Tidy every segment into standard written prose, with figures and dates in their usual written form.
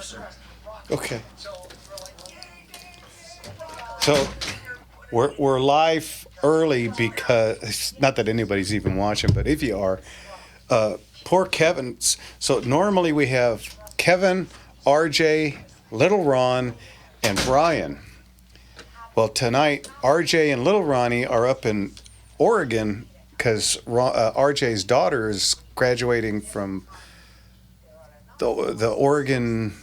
live, sir. Okay. So we're live early because, not that anybody's even watching, but if you are, poor Kevin. So normally we have Kevin, RJ, Little Ron, and Brian. Well, tonight RJ and Little Ronnie are up in Oregon because RJ's daughter is graduating from the Oregon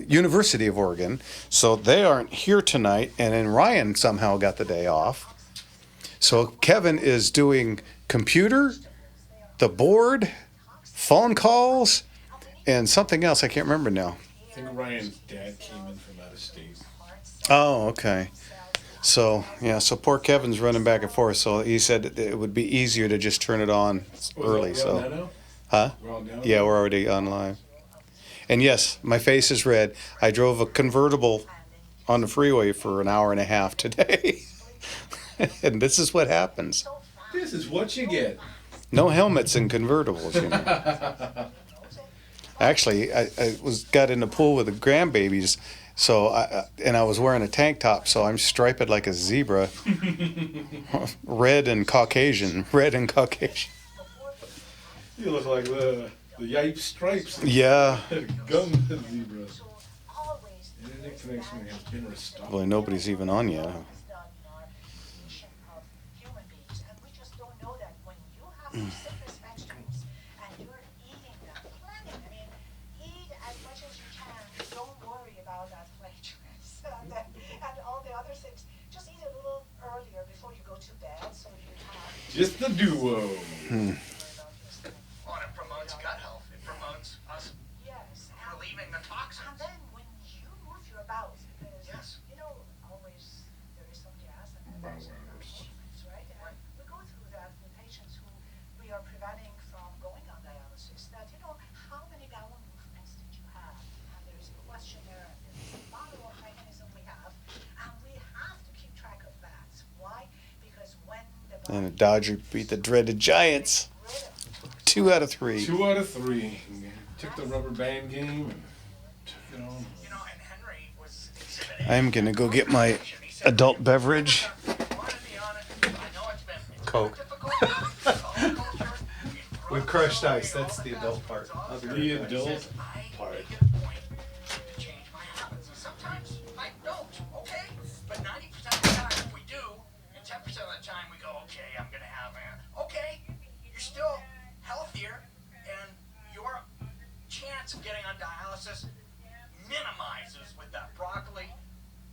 University of Oregon, so they aren't here tonight, and then Ryan somehow got the day off. So Kevin is doing computer, the board, phone calls, and something else I can't remember now. I think Ryan's dad came in from out of state. Oh, okay. So poor Kevin's running back and forth. So he said it would be easier to just turn it on early. So, huh? We're all down? Yeah, we're already on live. And yes, my face is red. I drove a convertible on the freeway for an hour and a half today. And this is what happens. This is what you get. No helmets in convertibles, you know. Actually, I got in the pool with the grandbabies, so I was wearing a tank top, so I'm striped like a zebra. Red and Caucasian. You look like the Yipe Stripes. Yeah. Gun zebra. Internet connection has been restored. Boy, nobody's even on yet. Just the duo. Well, it promotes gut health. It promotes us relieving the toxins. And then when you move your bowels, because Yes. always there is some gas and there's movements, right? And we go through that with patients who we are preventing from going on dialysis. That how many bowel movements did you have? And there's a questionnaire and there's a model of mechanism we have, and we have to keep track of that. Why? Because when the And the Dodger beat the dreaded Giants. 2 out of 3. 2 out of 3. Took the rubber band game and took it on. And Henry was exhibit A. I'm going to go get my adult beverage. Coke. With crushed ice, that's the adult part. The adult part. Sometimes I don't, okay? But 90% of the time we do, and 10% of the time we go, okay, I'm gonna have okay, you're still healthier, and your chance of getting on dialysis minimizes with that broccoli,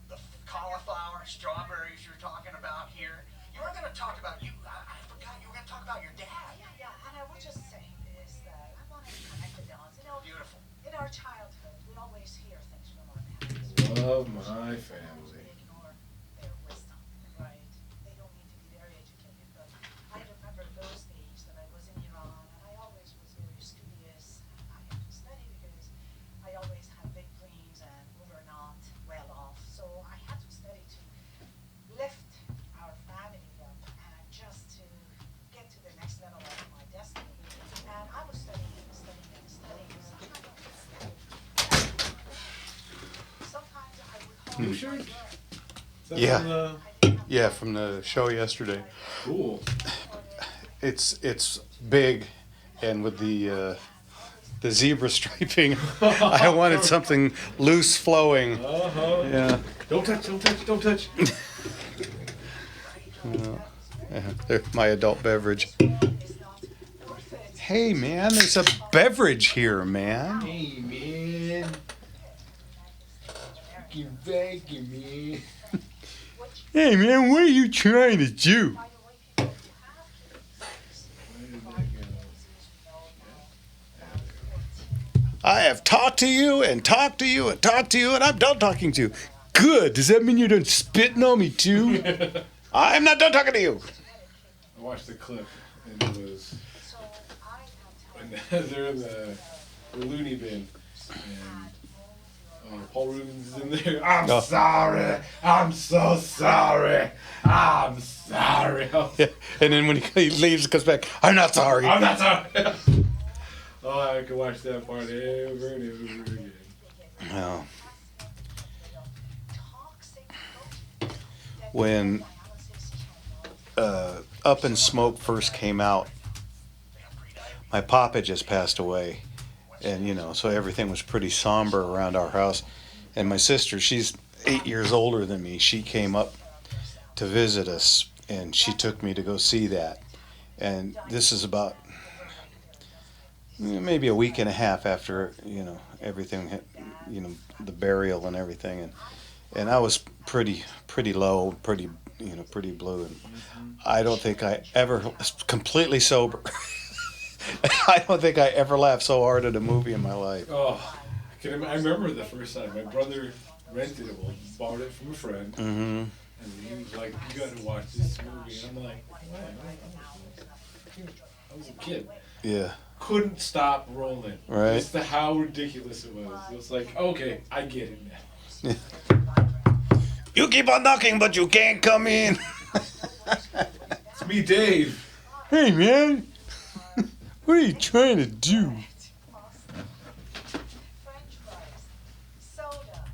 the cauliflower, strawberries you're talking about here. You were gonna talk about I forgot you were gonna talk about your dad. Yeah, and I would just say this, that I want to connect the dots. Beautiful. In our childhood, we always hear things from our parents. Love my family. They ignore their wisdom, right? They don't need to be very educated, but I remember those days that I was in Iran, and I always was very studious, and I had to study because I always had big dreams, and we were not well off. So I had to study to lift our family up and just to get to the next level of my destiny. And I was studying. Sometimes I would You sure? Is that Yeah. from the- Yeah, from the show yesterday. Cool. It's big, and with the zebra striping, I wanted something loose flowing. Uh-huh. Yeah. Don't touch. There's my adult beverage. Hey man, there's a beverage here, man. Hey, man. Thank you, man. Hey man, what are you trying to do? I have talked to you and talked to you and talked to you, and I'm done talking to you. Good. Does that mean you're done spitting on me too? I'm not done talking to you. I watched the clip, and it was when they're in the loony bin, and Paul Rubens is in there. I'm sorry. I'm so sorry. I'm sorry. Yeah. And then when he leaves and comes back, I'm not sorry. I'm not sorry. Oh, I could watch that part over and over again. Well, toxic protein that when dialysis cannot Up in Smoke first came out, my papa just passed away, and so everything was pretty somber around our house. And my sister, she's 8 years older than me, she came up to visit us, and she took me to go see that. And this is about maybe a week and a half after everything, the burial and everything, and I was pretty low, pretty blue, and I don't think I ever completely sober. I don't think I ever laughed so hard at a movie in my life. Oh, I remember the first time my brother rented it, well, bought it from a friend, Mm-hmm. and he was like, "You got to watch this movie," and I'm like, "Why?" I was a kid. Yeah. Couldn't stop rolling. Right. As to how ridiculous it was. It was like, okay, I get it now. You keep on knocking, but you can't come in. It's me, Dave. Hey, man. What are you trying to do? French fries, soda.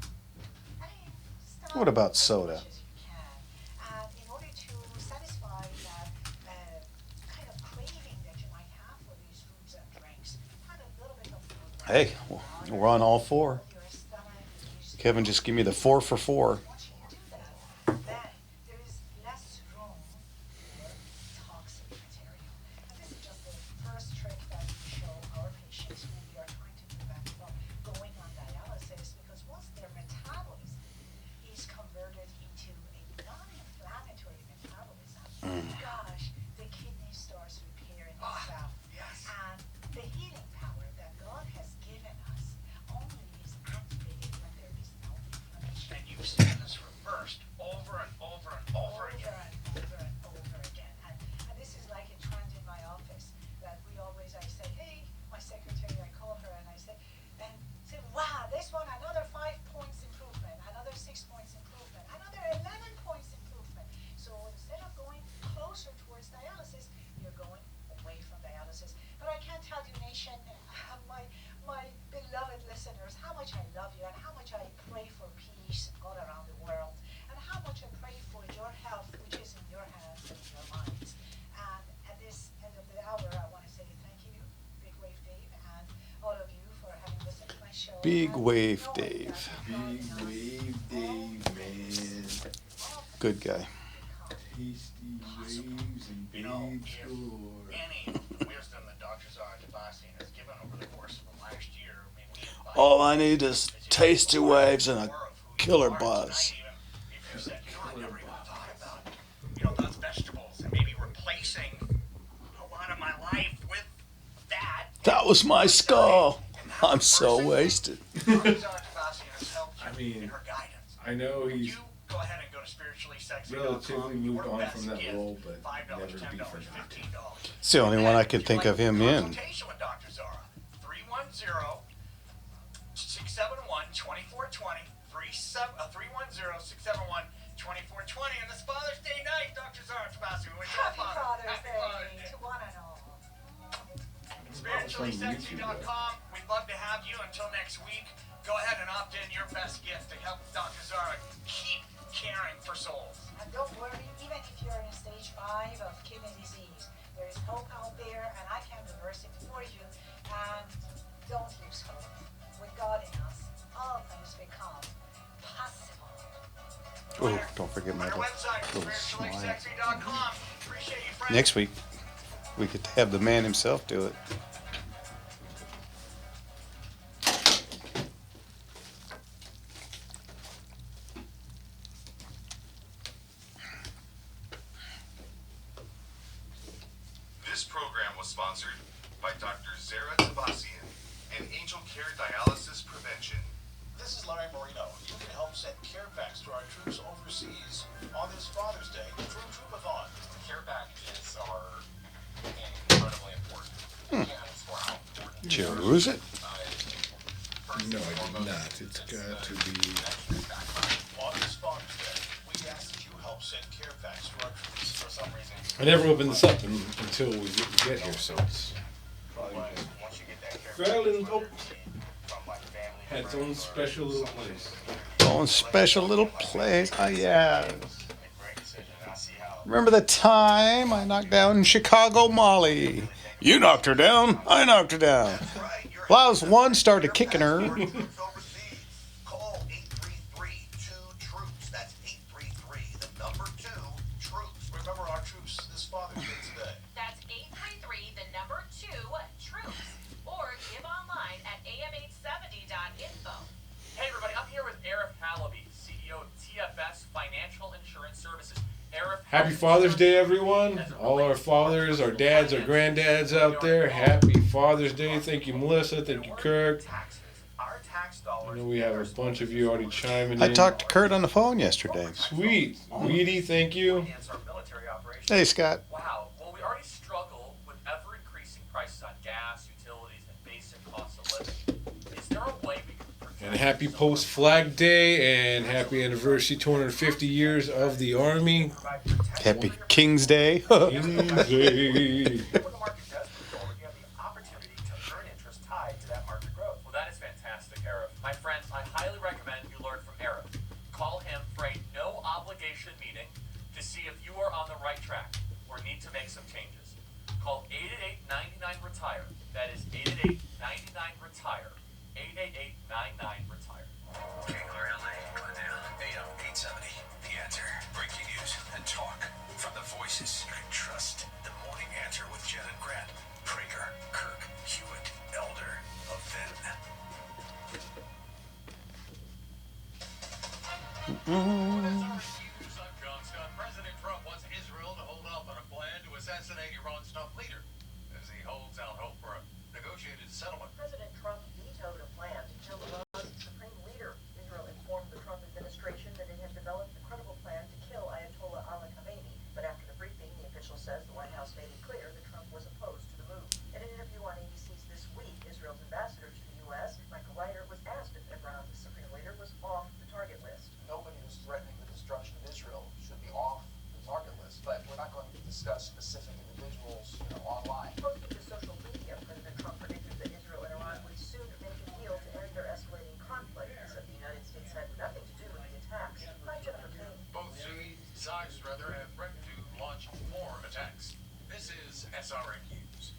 I mean, start What about as soda? much as you can. And in order to satisfy that kind of craving that you might have for these foods and drinks, add a little bit of food. Hey, we're on all four. Your stomach is Kevin, just give me the 4 for 4. once you do that, then there is less room for toxic material. And this is just the first trick that we show our patients who we are trying to prevent from going on dialysis, because once their metabolism is converted into a non-inflammatory metabolism, gosh, the kidney starts repairing itself. yes. And the healing power that God has given us only is activated when there is no inflammation. And you've seen this reversed over and over and over again. And over again. And this is like a trend in my office that I say, hey, my secretary, I call her and I say, wow, this one, another 5 points improvement, another 6 points improvement, another 11 points improvement. So instead of going closer towards dialysis, you're going away from dialysis. But I can't tell you, nation, my beloved listeners, how much I love you and how much I pray for peace all around the world, and how much I pray for your health, which is in your hands and in your minds. And at this end of the hour, I want to say thank you, Big Wave Dave, and all of you for having listened to my show. Big And Wave knowing Dave. that Big God wave, Dave, man. Good guy. Tasty waves and You know, babes if galore. any of the wisdom that Dr. Zara Tabasian has given over the course of the last year, I mean, we invite All I need is tasty waves and a more of who you killer are buzz. tonight, even if you said, I never even thought about, those vegetables and maybe replacing a lot of my life with that. That was my skull. I'm so wasted. Dr. Zara Tabasian has helped you I mean, in her guidance. I know Would he's you go ahead and go to spirituallysexy.com. relatively moved Your on best from that gift, role, but $5, never $10, be forgotten. $15. It's the only one I can think of him in. Consultation with Dr. Zara. 310-671-2420. 310-671-2420. And this Father's Day night, Dr. Zara Tabassi. We wish you a Happy father. Father's Happy Father's Day Day. to one and all. Spirituallysexy.com. We'd love to have you. Until next week, go ahead and opt in your best gift to help Dr. Zara keep caring for souls. And don't worry, even if you're in stage 5 of kidney disease, there is hope out there, and I can reverse it for you. And don't lose hope. With God in us, all things become possible. Oh, don't forget my On our website, little smile. spirituallysexy.com. Appreciate you, friends. Next week, we could have the man himself do it. This program was sponsored by Dr. Zara Tabasian and Angel Care Dialysis Prevention. This is Larry Marino. You can help send care packs to our troops overseas on this Father's Day Troop Troopathon. Care Pack is incredibly important. And for how important Did you lose it? No, I did not. It's got to be. On this Father's Day, we ask that you help send care packs to our troops. For some reason, I never opened this up until we get here, so it's. once you get that care Well, package, and hope- whether it be from like family Had its own special little place. Own special little place. Oh, yeah. Remember the time I knocked down Chicago Molly? You knocked her down. I knocked her down. Well, I was one, started kicking her. Call 833-2-TROOPS. That's 833, the number 2, troops. Remember our troops this Father's Day today. That's 833, the number 2, troops. Or give online at am870.info. Hey everybody, I'm here with Arif Halaby, CEO of TFS Financial Insurance Services. Arif, Happy Father's Day, everyone. All our fathers, our dads, our granddads out there. Happy Father's Day. Thank you, Melissa. Thank you, Kirk. I know we have a bunch of you already chiming in. I talked to Kurt on the phone yesterday. Sweet. Weedy, thank you. Hey, Scott. Wow, well, we already struggle with ever-increasing prices on gas, utilities, and basic costs of living. Is there a way we can protect... And happy post-Flag Day and happy anniversary 250 years of the Army. Happy King's Day. King's Day. Well, that is fantastic, Arif. My friends, I highly recommend you learn from Arif. Call him for a no-obligation meeting to see if you are on the right track or need to make some changes. Call 888-99-RETIRE. That is 888-99-RETIRE. 888-99-RETIRE. Taylor, LA, Glendale, AM 870. The Answer. Breaking news and talk from the voices you can trust. The Morning Answer with Jen and Grant. Prager, Kirk, Hewitt, Elder, Levin. President Trump wants Israel to hold off on a plan to assassinate Iran's top leader as he holds out hope for a negotiated settlement. President Trump vetoed a plan to kill Iran's supreme leader. Israel informed the Trump administration that it had developed a credible plan to kill Ayatollah Ali Khamenei. But after the briefing, the official says the White House made it clear that Trump was opposed to the move. In an interview on ABC's This Week, Israel's ambassador to the U.S., Michael Ryder, was asked if Iran's supreme leader was off the target list. Nobody who's threatening the destruction of Israel should be off the target list, but we're not going to discuss specific individuals, online. Posting to social media, President Trump predicted that Israel and Iran would soon make a deal to end their escalating conflict. He said the United States had nothing to do with the attacks. I'm Jennifer King. Both sides have threatened to launch more attacks. This is SRN News.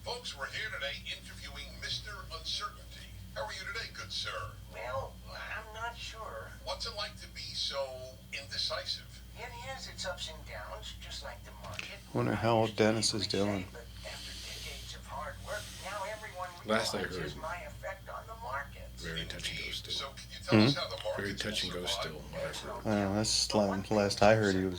Folks, we're here today interviewing Mr. Uncertainty. How are you today, good sir? Well, I'm not sure. What's it like to be so indecisive? It has its ups and downs, just like the market. Wonder how old Dennis is doing. But after decades of hard work, now everyone Last I realizes heard. my effect on the markets. Very touch and go still. So can you tell us how the markets Very touch and will go survive? still. I know, that's last I heard he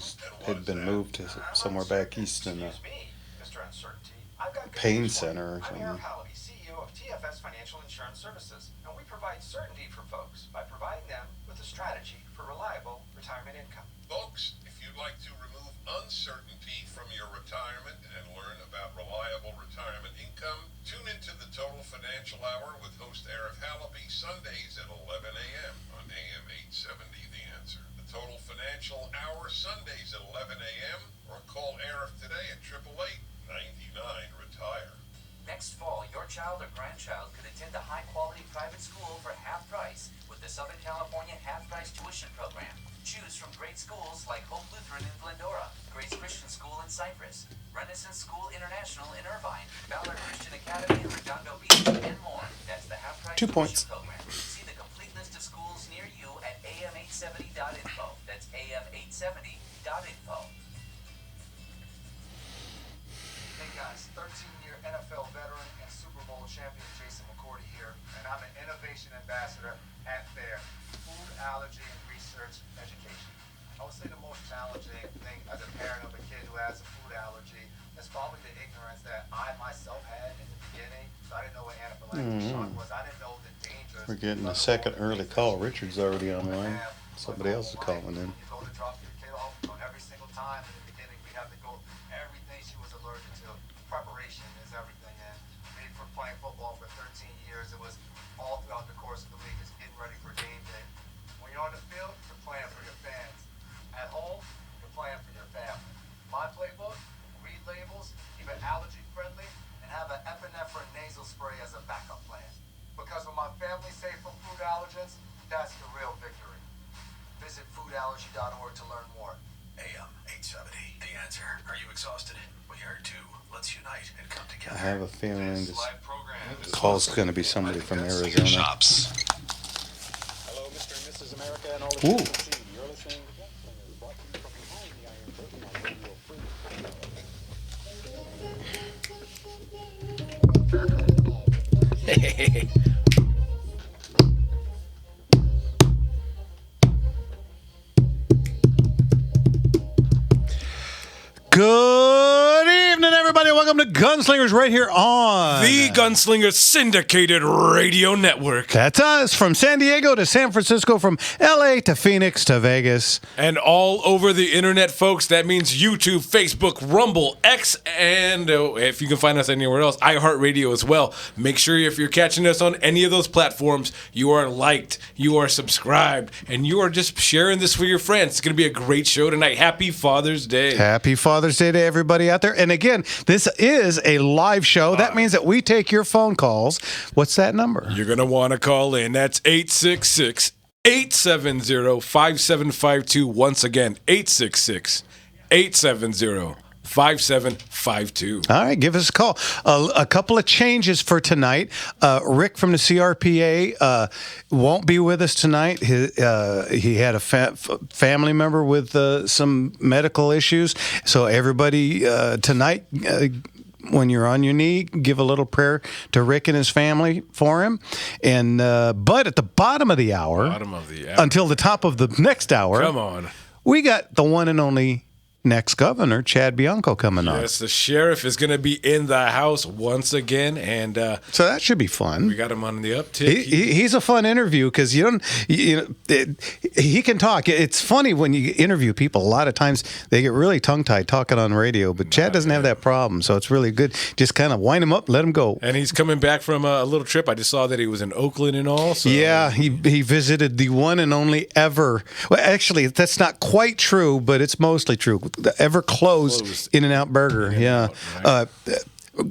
had been moved to somewhere back east in a Excuse me, Mr. Uncertainty. I've got good pain news for you. center or I'm something. Arif Halaby, CEO of TFS Financial Insurance Services, and we provide certainty for folks by providing them with a strategy for reliable retirement income. Folks, if you'd like to remove uncertainty from your retirement and learn about reliable retirement income, tune into the Total Financial Hour with host Arif Halaby Sundays at 11 a.m. on AM 870 The Answer. The Total Financial Hour Sundays at 11 a.m. or call Arif today at 888-99-RETIRE. Next fall, your child or grandchild could attend a high-quality private school for half price with the Southern California half-price tuition program. Choose from great schools like Hope Lutheran in Glendora, Grace Christian School in Cypress, Renaissance School International in Irvine, Valor Christian Academy in Redondo Beach, and more. That's the half-price 2 tuition points. program. See the complete list of schools near you at am870.info. That's am870.info. Hey guys, 13-year NFL veteran and Super Bowl champion Jason McCourty here, and I'm an innovation ambassador at FAIR, Food Allergy and Research Education. I would say the most challenging thing as a parent of a kid who has a food allergy is probably the ignorance that I myself had in the beginning. So I didn't know what anaphylactic shock was. I didn't know the dangers. We're getting a second early call. Richard's already online. Somebody else is calling in. You go to drop your kid off every single time. In the beginning, we have to go everything she was allergic to. Preparation is everything. And me for playing football for 13 years, it was all throughout the course of the week, just getting ready for game day. When you're on the field, you're playing for your fans. At home, you're playing for your family. My playbook: read labels, keep it allergy friendly, and have an epinephrine offering nasal spray as a backup plan. Because when my family's safe from food allergens, that's the real victory. Visit foodallergy.org to learn more. AM 870. The answer. Are you exhausted? We are too. Let's unite and come together. I have a feeling This this live program is call's going to be somebody from Arizona. Shops. Hello, Mr. and Mrs. America and all the Ooh. people at sea. You're listening to Gunslinger, brought to you from behind the Iron Curtain on Radio Good evening, everybody. Welcome to Gunslingers right here on The Gunslinger Syndicated Radio Network. That's us from San Diego to San Francisco, from LA to Phoenix to Vegas. And all over the internet, folks. That means YouTube, Facebook, Rumble, X, and if you can find us anywhere else, iHeartRadio as well. Make sure if you're catching us on any of those platforms, you are liked, you are subscribed, and you are just sharing this with your friends. It's going to be a great show tonight. Happy Father's Day. Happy Father's Day to everybody out there. And again, this is a live show. That means that we take your phone calls. What's that number? You're going to want to call in. That's 866-870-5752. Once again, 866-870-5752. All right, give us a call. A couple of changes for tonight. Rick from the CRPA won't be with us tonight. He had a family member with some medical issues. So everybody tonight, when you're on your knee, give a little prayer to Rick and his family for him. And but at the bottom of the hour, until the top of the next hour, come on, we got the one and only next governor, Chad Bianco, coming on. Yes, the sheriff is going to be in the house once again, and so that should be fun. We got him on the uptick. He's a fun interview because he can talk. It's funny when you interview people. A lot of times they get really tongue-tied talking on radio, but Chad doesn't have that problem, so it's really good. Just kind of wind him up, let him go. And he's coming back from a little trip. I just saw that he was in Oakland and all. So. Yeah, he visited the one and only ever. Well, actually, that's not quite true, but it's mostly true. The ever closed In-N-Out Burger. Yeah. Right.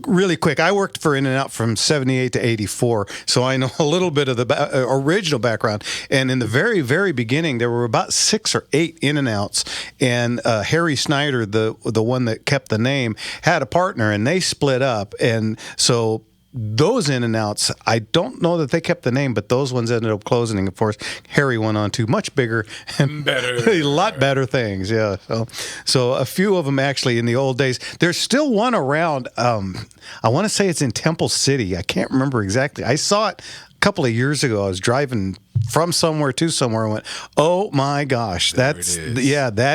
Really quick, I worked for In-N-Out from 78 to 84, so I know a little bit of the original background. And in the very, very beginning, there were about 6 or 8 In-N-Outs, and Harry Snyder, the one that kept the name, had a partner, and they split up. And so those In-N-Outs, I don't know that they kept the name, but those ones ended up closing. And of course, Harry went on to much bigger and a lot better things. Yeah. So a few of them actually in the old days. There's still one around. I want to say it's in Temple City. I can't remember exactly. I saw it a couple of years ago. I was driving from somewhere to somewhere and went, oh my gosh, that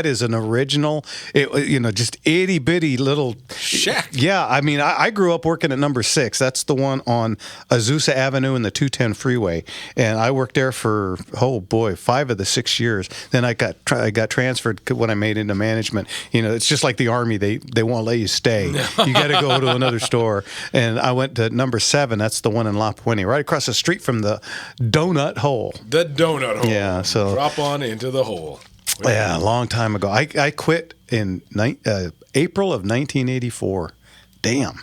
is an original, just itty bitty little shack. Yeah, I mean, I grew up working at number 6. That's the one on Azusa Avenue and the 210 freeway, and I worked there for 5 of the 6 years. Then I got transferred when I made into management. It's just like the Army; they won't let you stay. You got to go to another store. And I went to number 7. That's the one in La Puente, right across the street from the Donut Hole. The donut hole. Yeah, so drop on into the hole. Yeah, a long time ago. I quit in April of 1984. Damn.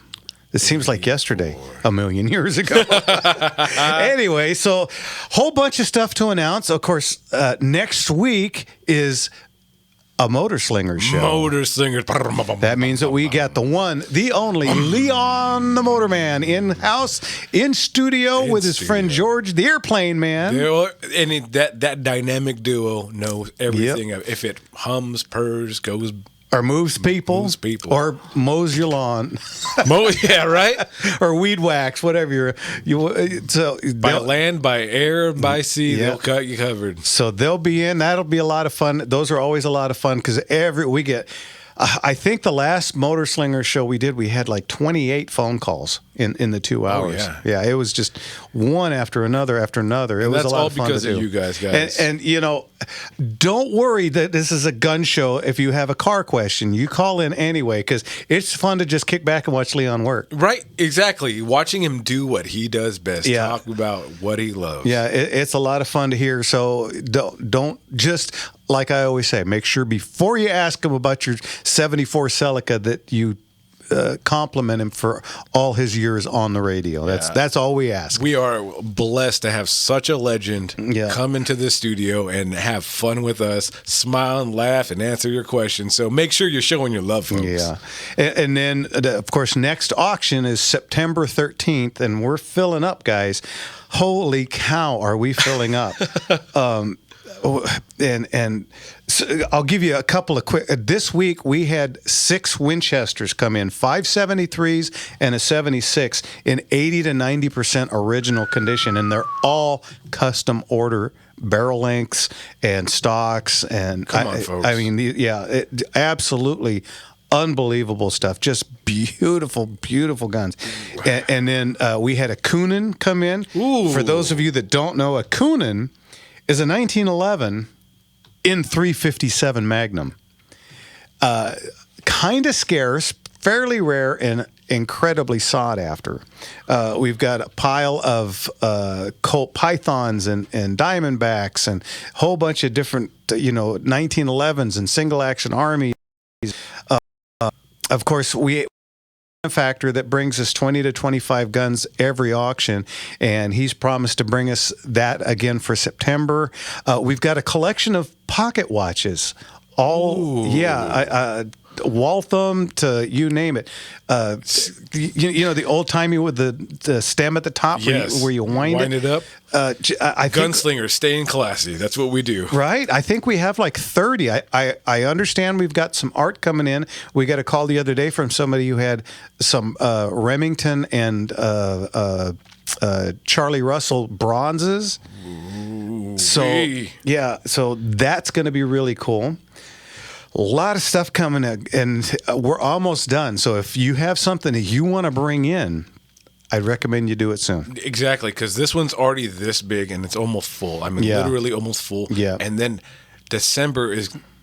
It seems like yesterday, a million years ago. Anyway, so whole bunch of stuff to announce. Of course, next week is a Motorslinger show. Motorslinger. That means that we got the one, the only Leon the Motorman in-house, in studio with his friend George, the Airplane Man. And that dynamic duo knows everything. Yep. If it hums, purrs, goes... Or moves people. Or mows your lawn. Yeah, right? Or weed whacks, whatever so by land, by air, by sea, they'll cut you covered. So they'll be in. That'll be a lot of fun. Those are always a lot of fun because we get... I think the last Motorslinger show we did, we had like 28 phone calls in the 2 hours. Oh, yeah. It was just one after another after another. It was a lot of fun to do. That's all because of you guys. And don't worry that this is a gun show. If you have a car question, you call in anyway because it's fun to just kick back and watch Leon work. Right, exactly. Watching him do what he does best. Yeah. Talk about what he loves. Yeah, it's a lot of fun to hear. So don't just... Like I always say, make sure before you ask them about your 74 Celica that you compliment him for all his years on the radio. That's all we ask. We are blessed to have such a legend come into the studio and have fun with us, smile and laugh and answer your questions. So make sure you're showing your love, folks. Yeah. And then, of course, next auction is September 13th, and we're filling up, guys. Holy cow, are we filling up? And so I'll give you a couple of quick. This week we had 6 Winchesters come in, 5 73s and a 76 in 80 to 90% original condition, and they're all custom order barrel lengths and stocks. And Come on, folks. I mean, absolutely unbelievable stuff. Just beautiful, beautiful guns. And then we had a Coonan come in. Ooh. For those of you that don't know, a Coonan is a 1911 in 357 Magnum. Kind of scarce, fairly rare, and incredibly sought after. We've got a pile of Colt Pythons and Diamondbacks and a whole bunch of different, 1911s and single action armies. Of course, we factor that brings us 20 to 25 guns every auction, and he's promised to bring us that again for September. We've got a collection of pocket watches, Waltham to you name it. The old timey with the stem at the top where you wind it up. I think, Gunslinger, staying classy. That's what we do. Right. I think we have like 30. I understand we've got some art coming in. We got a call the other day from somebody who had some Remington and Charlie Russell bronzes. Ooh, so that's going to be really cool. A lot of stuff coming in, and we're almost done. So if you have something that you want to bring in, I'd recommend you do it soon. Exactly, because this one's already this big and it's almost full. I mean, literally almost full. Yeah. And then December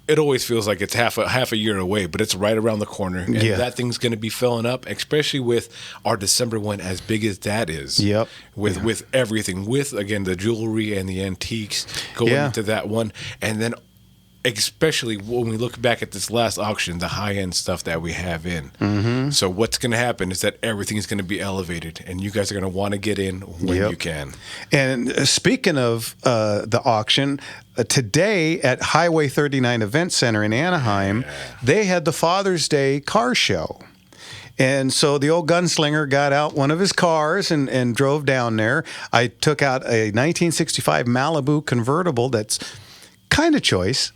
it always feels like it's half a year away, but it's right around the corner. And that thing's going to be filling up, especially with our December one as big as that is. Yep. With everything, with, again, the jewelry and the antiques going into that one. And then especially when we look back at this last auction, the high-end stuff that we have in. Mm-hmm. So what's going to happen is that everything's going to be elevated, and you guys are going to want to get in when you can. And speaking of the auction, today at Highway 39 Event Center in Anaheim, they had the Father's Day car show. And so the old gunslinger got out one of his cars and drove down there. I took out a 1965 Malibu convertible that's kind of choice.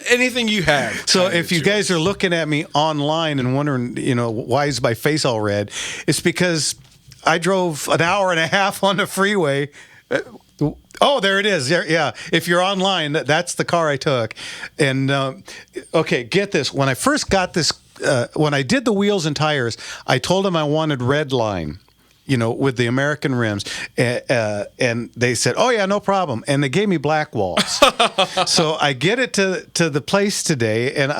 Anything you have. So if you guys are looking at me online and wondering, why is my face all red, it's because I drove an hour and a half on the freeway. Oh, there it is. Yeah. If you're online, that's the car I took. And okay, get this. When I first got this, when I did the wheels and tires, I told them I wanted red line. With the American rims. And they said, oh, yeah, no problem. And they gave me black walls. So I get it to the place today, and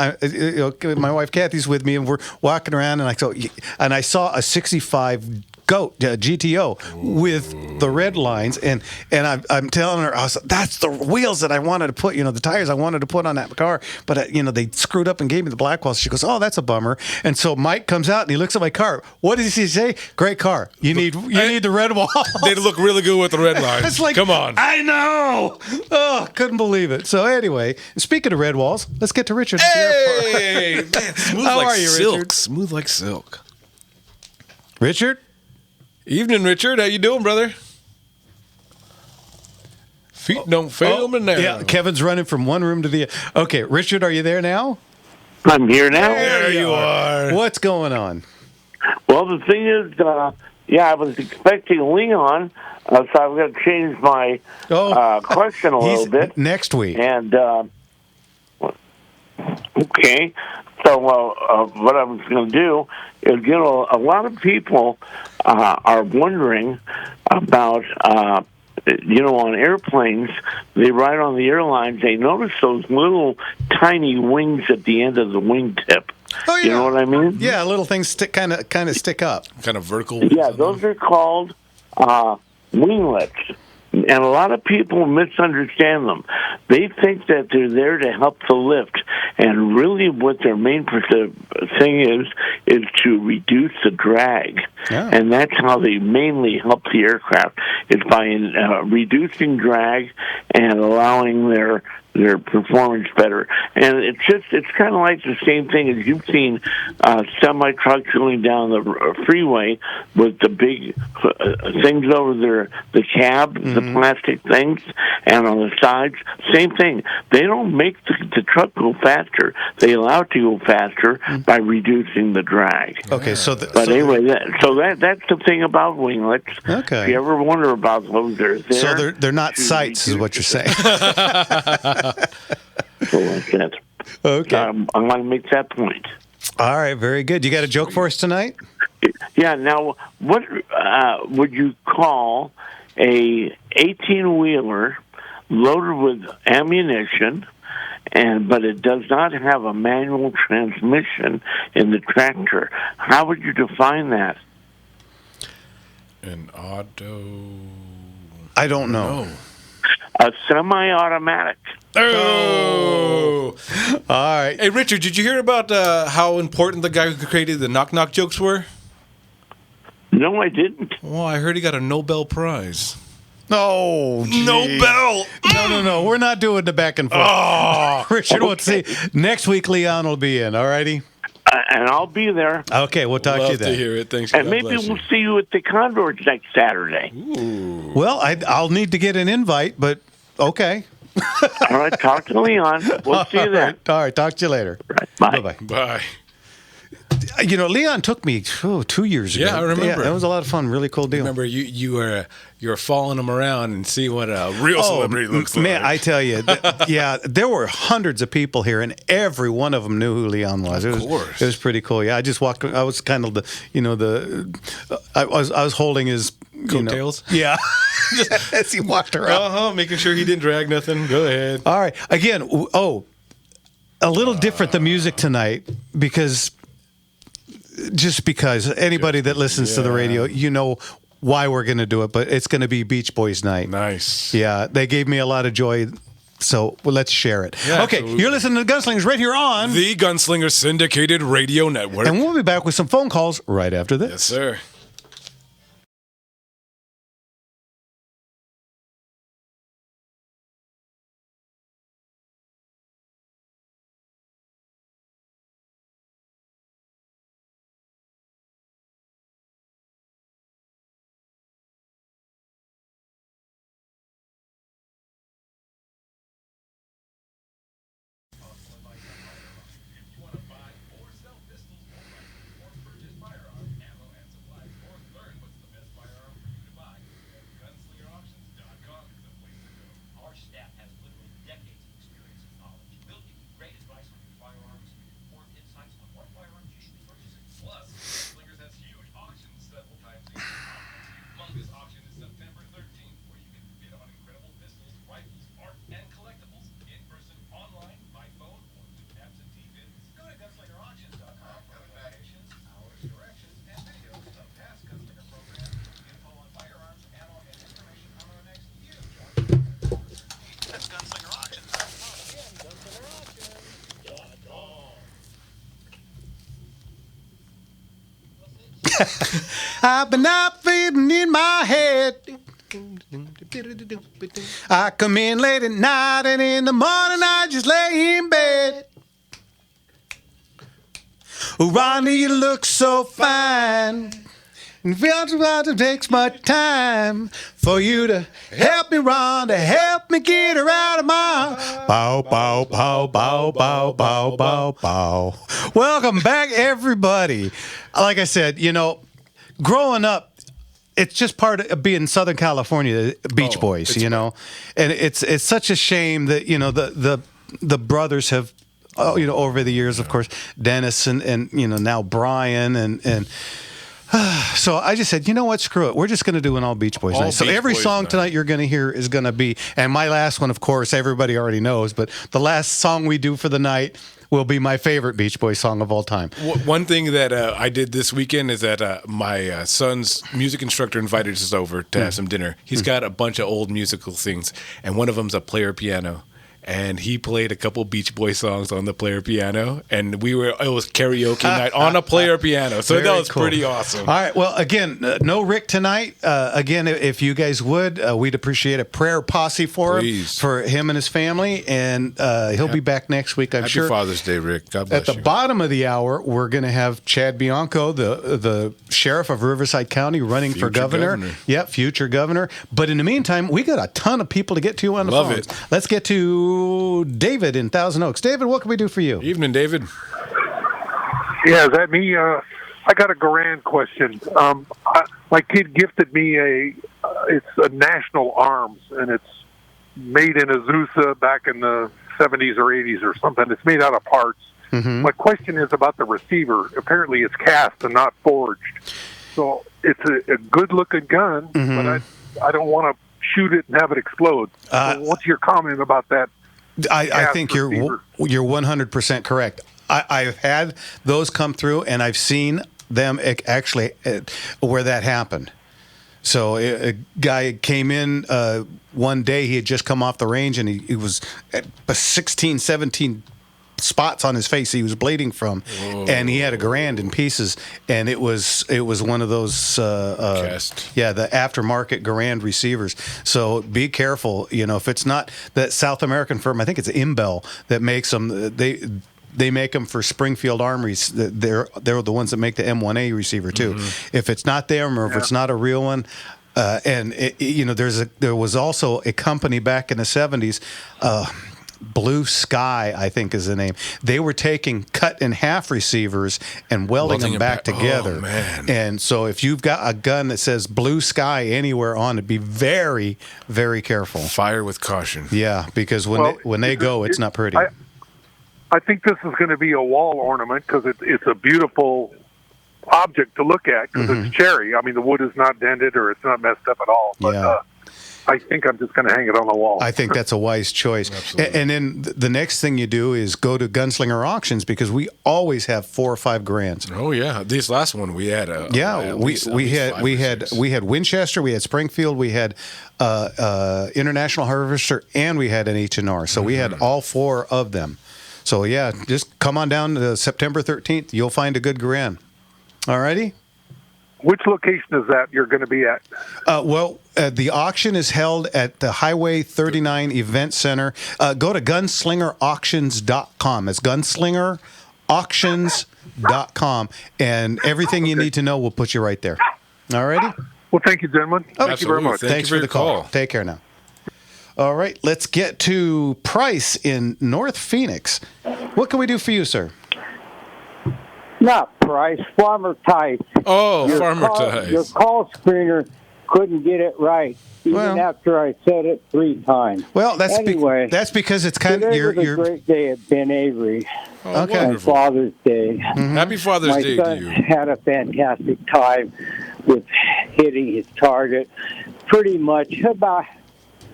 my wife Kathy's with me, and we're walking around, and I saw a 65 Goat GTO with the red lines, and I'm telling her, that's the wheels that I wanted to put, the tires I wanted to put on that car, but they screwed up and gave me the black walls. She goes, oh, that's a bummer. And so Mike comes out and he looks at my car. What does he say? Great car. You need the red walls. They look really good with the red lines. It's like, come on. I know. Oh, couldn't believe it. So anyway, speaking of red walls, let's get to Richard. Hey, man, smooth How like are you, silk. Richard? Smooth like silk. Richard? Evening, Richard. How you doing, brother? Feet don't fail me now. Yeah, Kevin's running from one room to the other. Okay, Richard, are you there now? I'm here now. There you are. What's going on? Well, the thing is, I was expecting Leon, so I've got to change my question a little bit. Next week. And, okay. So what I was going to do is, a lot of people are wondering about, on airplanes, they ride on the airlines, they notice those little tiny wings at the end of the wingtip. Oh, yeah. You know what I mean? Yeah, little things kind of stick up. Kind of vertical. Yeah, those are called winglets. And a lot of people misunderstand them. They think that they're there to help the lift, and really what their main thing is to reduce the drag. Yeah. And that's how they mainly help the aircraft, is by reducing drag and allowing their performance better. And it's kind of like the same thing as you've seen semi trucks going down the freeway with the big things over the cab, the plastic things, and on the sides. Same thing. They don't make the truck go faster. They allow it to go faster by reducing the drag. Okay, so anyway, that's the thing about winglets. Okay. If you ever wonder about those, they're there. So they're not sights, is what you're saying. So like that. Okay. I want to make that point. All right, very good. You got a joke for us tonight? Yeah. Now, what would you call a 18-wheeler loaded with ammunition, but it does not have a manual transmission in the tractor? How would you define that? An auto. I don't know. A semi-automatic. Oh! All right. Hey, Richard, did you hear about how important the guy who created the knock-knock jokes were? No, I didn't. Well, I heard he got a Nobel Prize. Oh, gee. Nobel! No. We're not doing the back and forth. Oh! Richard, we'll see. Next week, Leon will be in. All righty? And I'll be there. Okay, we'll talk to you then. Love to hear it. Thanks. And maybe we'll see you at the Condors next Saturday. Ooh. Well, I'll need to get an invite, but okay. All right, talk to Leon. We'll see you then. All right, talk to you later. Right, bye. Bye-bye. Bye. You know, Leon took me 2 years ago. Yeah, I remember. Yeah, that was a lot of fun. Really cool deal. Remember, you were following him around and see what a real celebrity looks like. Man, I tell you, there were hundreds of people here, and every one of them knew who Leon was. Of course. It was pretty cool. Yeah, I just walked. I was kind of I was holding his coattails. Yeah, just as he walked around. Making sure he didn't drag nothing. Go ahead. All right. Again, a little different the music tonight because anybody that listens to the radio, you know why we're going to do it, but it's going to be Beach Boys night. Nice. Yeah, they gave me a lot of joy, so let's share it. Yeah, okay, absolutely. You're listening to Gunslingers right here on the Gunslinger Syndicated Radio Network. And we'll be back with some phone calls right after this. Yes, sir. Our staff has literally decades of experience and knowledge. We'll give you great advice on your firearms, informed insights on what firearms you should be purchasing. Plus, Gunslingers has huge auctions several times a year. Humongous auction is September 13th, where you can bid on incredible pistols, rifles, art, and collectibles in person, online, by phone, or through absentee bids. Go to gunslingerauctions.com for locations, hours, directions, and videos of past Gunslinger programs, info on firearms, ammo, and information on our next huge auction. That's gunslingerauctions.com. Again, gunslingerauctions.com. I've been out feeding in my head. I come in late at night and in the morning I just lay in bed. Oh, Ronnie, you look so fine. And it takes much time for you to help me, Ron, to help me get her out of my bow, bow, bow, bow, bow, bow, bow, bow. Welcome back, everybody. Like I said, growing up, it's just part of being Southern California, the Beach Boys, and it's such a shame that the brothers have, over the years, of course, Dennis and now Brian and. So I just said, you know what? Screw it. We're just going to do an all Beach Boys night. So every song tonight you're going to hear is going to be, and my last one, of course, everybody already knows, but the last song we do for the night will be my favorite Beach Boys song of all time. One thing that I did this weekend is that my son's music instructor invited us over to have some dinner. He's got a bunch of old musical things, and one of them's a player piano. And he played a couple Beach Boy songs on the player piano, and it was karaoke night on a player piano. So Very that was cool. pretty awesome. All right. Well, again, no Rick tonight. Again, if you guys would, we'd appreciate a prayer posse for Please. him and his family, and he'll be back next week, I'm Happy sure. Father's Day, Rick. God bless At the you. bottom of the hour, we're going to have Chad Bianco, the sheriff of Riverside County, running for Future governor. governor. Yep, future governor. But in the meantime, we got a ton of people to get to on the Love phones. it. Let's get to David in Thousand Oaks. David, what can we do for you? Evening, David. Yeah, is that me? I got a grand question. My kid gifted me it's a National Arms, and it's made in Azusa back in the 70s or 80s or something. It's made out of parts. Mm-hmm. My question is about the receiver. Apparently it's cast and not forged. So it's a good-looking gun, but I don't want to shoot it and have it explode. So what's your comment about that? I think receiver? you're 100% correct. I've had those come through, and I've seen them actually where that happened. So a guy came in one day. He had just come off the range, and he was at 16, 17 spots on his face he was bleeding from. Whoa. And he had a Garand in pieces, and it was one of those the aftermarket Garand receivers. So be careful, if it's not that South American firm, I think it's Imbel that makes them. They make them for Springfield Armories. They're the ones that make the M1A receiver too. If it's not them, or if it's not a real one, there was also a company back in the 70s. Blue Sky, I think is the name. They were taking cut in half receivers and welding them back together. Oh, man. And so if you've got a gun that says Blue Sky anywhere on it, be very, very careful. Fire with caution. Yeah, because when they go, it's not pretty. I think this is going to be a wall ornament because it's a beautiful object to look at because it's cherry. I mean, the wood is not dented or it's not messed up at all. But I think I'm just going to hang it on the wall. I think that's a wise choice. And then the next thing you do is go to Gunslinger Auctions because we always have 4 or 5 grands. Oh yeah, this last one we had we had Winchester, we had Springfield, we had International Harvester, and we had an H&R. So we had all 4 of them. So yeah, just come on down to September 13th. You'll find a good grand. All righty. Which location is that you're going to be at? The auction is held at the Highway 39 Event Center. Go to gunslingerauctions.com. It's gunslingerauctions.com, and everything you need to know will put you right there. All righty? Well, thank you, gentlemen. Thank you very much. Thanks for the call. Take care now. All right, let's get to Price in North Phoenix. What can we do for you, sir? Not Price, Farmer Type. Oh, Farmer Type. Your call screener couldn't get it right, even after I said it 3 times. Well, that's anyway. That's because it's kind of today was a great day at Ben Avery. Okay. On Father's Day. Happy Father's Day to you. My son had a fantastic time with hitting his target. Pretty much about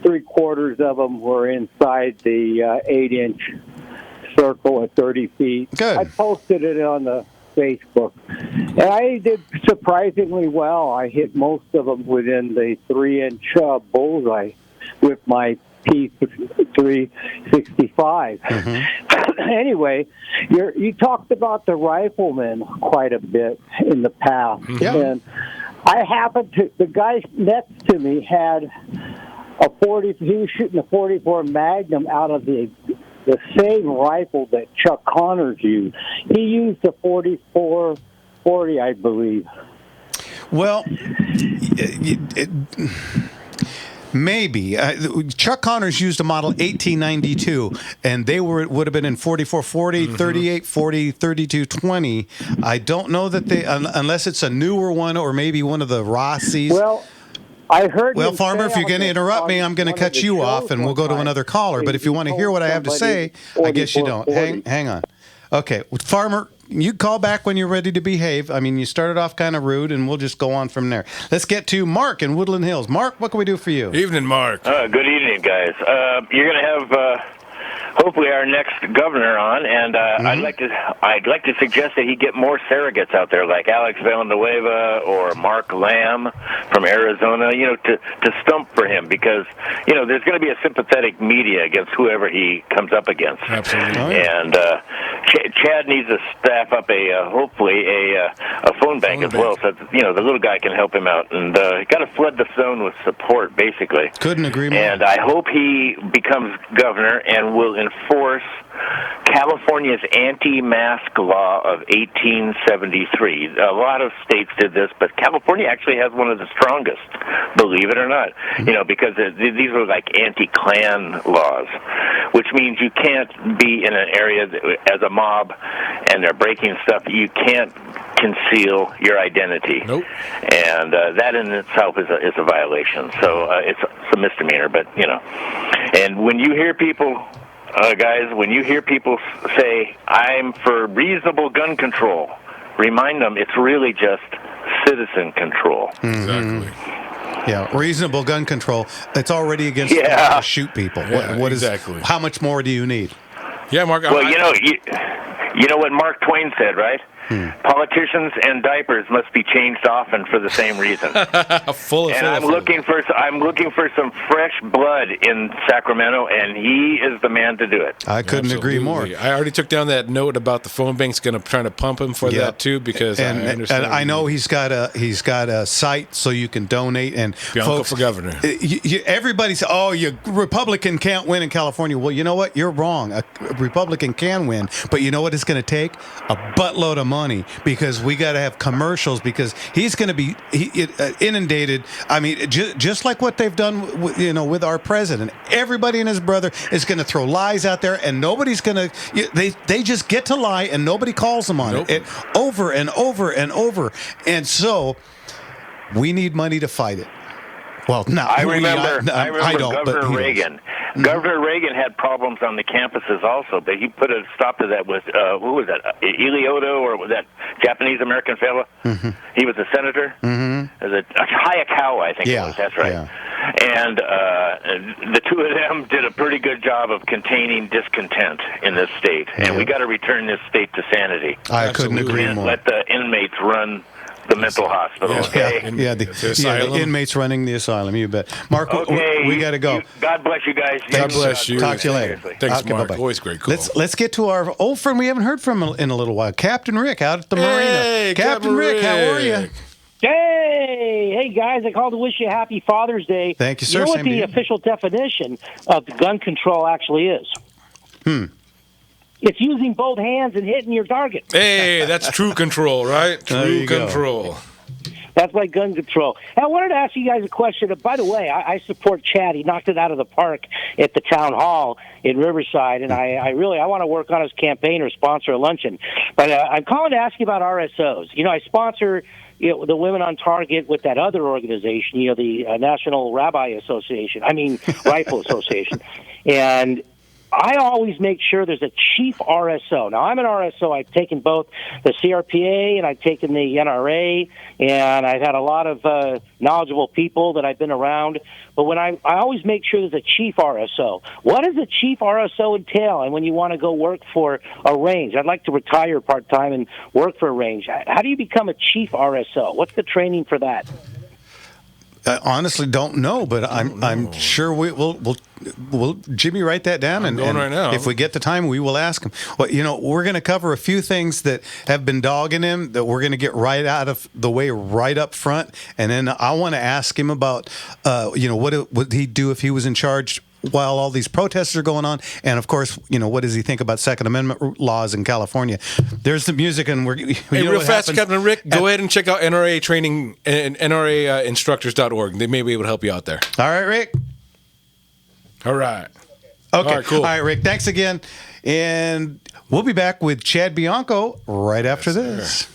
3/4 of them were inside the 8-inch circle at 30 feet. Good. I posted it on the Facebook. And I did surprisingly well. I hit most of them within the 3-inch bullseye with my P365. Anyway, you talked about the riflemen quite a bit in the past. Yeah. And I happened to, the guy next to me had he was shooting a 44 Magnum out of the same rifle that Chuck Connors used. He used a 44-40, I believe. Well, maybe. Chuck Connors used a model 1892, and they would have been in 44-40, 38-40, 32-20. I don't know that they, unless it's a newer one or maybe one of the Rossies. Well, I heard. Well, Farmer, if you're going to interrupt me, I'm going to cut you off, and we'll go to another caller. But if you want to hear what I have to say, I guess you don't. Hang on. Okay, Farmer, you call back when you're ready to behave. I mean, you started off kind of rude, and we'll just go on from there. Let's get to Mark in Woodland Hills. Mark, what can we do for you? Evening, Mark. Good evening, guys. You're going to have hopefully our next governor on, and I'd like to suggest that he get more surrogates out there, like Alex Villanueva or Mark Lamb from Arizona, to stump for him, because there's going to be a sympathetic media against whoever he comes up against. Absolutely. And Chad needs to staff up hopefully a phone bank as well, so that, the little guy can help him out, and got to flood the zone with support, basically. Couldn't agree more. And I hope he becomes governor and will enforce California's anti-mask law of 1873. A lot of states did this, but California actually has one of the strongest, believe it or not, because these were like anti-Klan laws, which means you can't be in an area as a mob and they're breaking stuff. You can't conceal your identity. Nope. And that in itself is a violation. So it's a misdemeanor, but, And when you hear people... guys, when you hear people say, I'm for reasonable gun control, remind them it's really just citizen control. Exactly. Yeah, reasonable gun control. It's already against the law to shoot people. Yeah, What exactly. How much more do you need? Yeah, Mark. Well, you know what Mark Twain said, right? Politicians and diapers must be changed often for the same reason. I'm looking for some fresh blood in Sacramento, and he is the man to do it. I couldn't agree more. I already took down that note about the phone bank's going to try to pump him for that too, because I understand. And I know he's got a site so you can donate. And Bianco folks, for governor. Everybody says, "Oh, you Republican can't win in California." Well, you know what? You're wrong. A Republican can win, but you know what it's going to take? A buttload of money, because we got to have commercials, because he's going to be inundated. I mean, just like what they've done, with our president. Everybody and his brother is going to throw lies out there, and nobody's going to. They just get to lie, and nobody calls them on it over and over and over. And so, we need money to fight it. Well, no, I remember don't, Governor Reagan. Governor Reagan had problems on the campuses also, but he put a stop to that with, who was that, Ilioto, or was that Japanese-American fellow? He was a senator. Hayakawa, I think it was. That's right. Yeah. And the two of them did a pretty good job of containing discontent in this state, and we got to return this state to sanity. I couldn't agree more. Let the inmates run the mental hospital, okay? The inmates running the asylum, you bet. Mark, we got to go. God bless you guys. God bless you. Talk to you later. Thanks, Okay, Mark. bye-bye. Always great call. Let's get to our old friend we haven't heard from in a little while, Captain Rick out at the marina. Hey, Captain Rick, how are you? Hey guys, I called to wish you a happy Father's Day. Thank you, sir. You know what Same to the you. official definition of gun control actually is? It's using both hands and hitting your target. Hey, that's true control, right? True control. That's like gun control. And I wanted to ask you guys a question. By the way, I support Chad. He knocked it out of the park at the town hall in Riverside, and I want to work on his campaign or sponsor a luncheon. But I'm calling to ask you about RSOs. I sponsor the Women on Target with that other organization, the National Rifle Association. And I always make sure there's a chief RSO. Now, I'm an RSO. I've taken both the CRPA and I've taken the NRA, and I've had a lot of knowledgeable people that I've been around. But when I always make sure there's a chief RSO. What does a chief RSO entail? And when you want to go work for a range, I'd like to retire part-time and work for a range. How do you become a chief RSO? What's the training for that? I honestly don't know, but I'm sure we'll Jimmy write that down, and right now. If we get the time, we will ask him. Well, we're going to cover a few things that have been dogging him that we're going to get right out of the way right up front, and then I want to ask him about what would he do if he was in charge while all these protests are going on, and of course, what does he think about Second Amendment laws in California? There's the music, and real fast, Captain Rick, go ahead and check out NRA training and NRAinstructors.org. They may be able to help you out there. All right, Rick. All right. Okay. All right, cool. All right, Rick. Thanks again, and we'll be back with Chad Bianco right after this. Sir.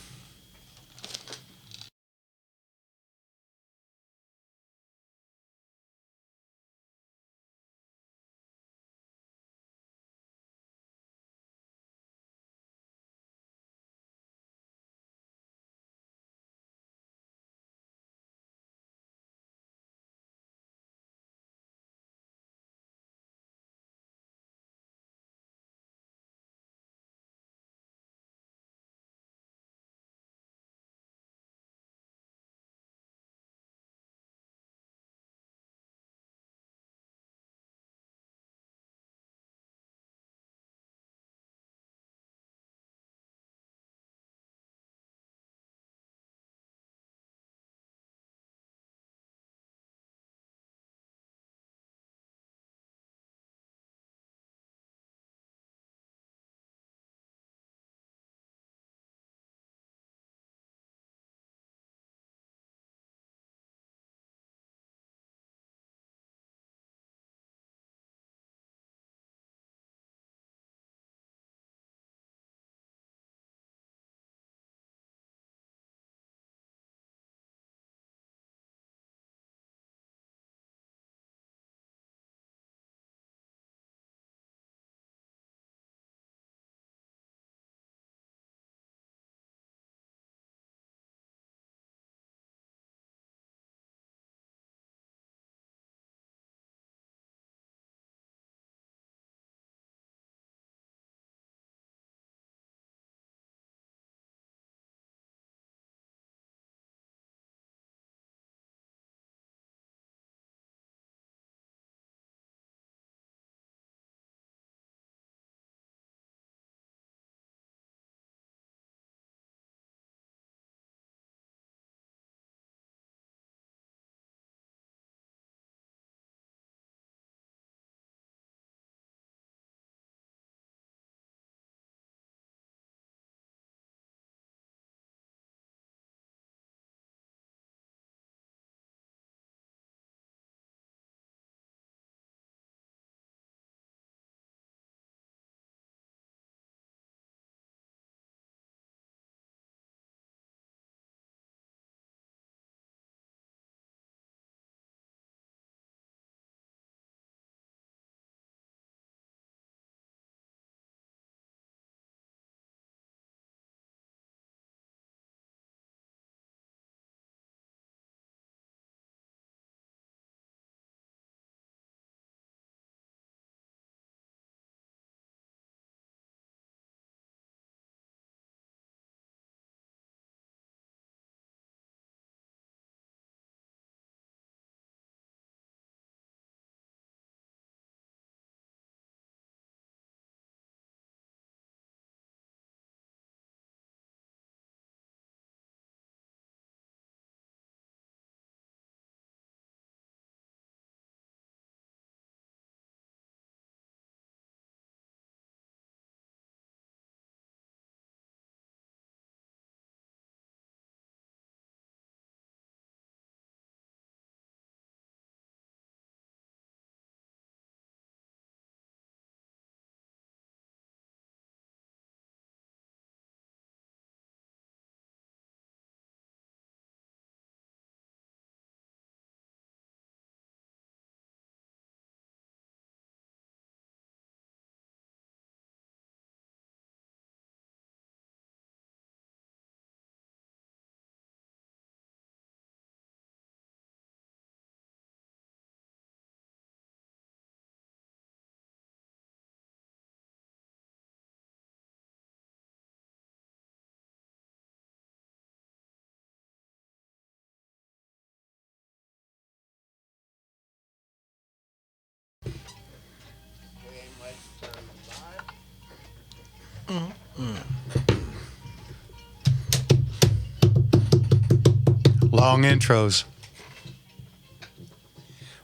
Long intros.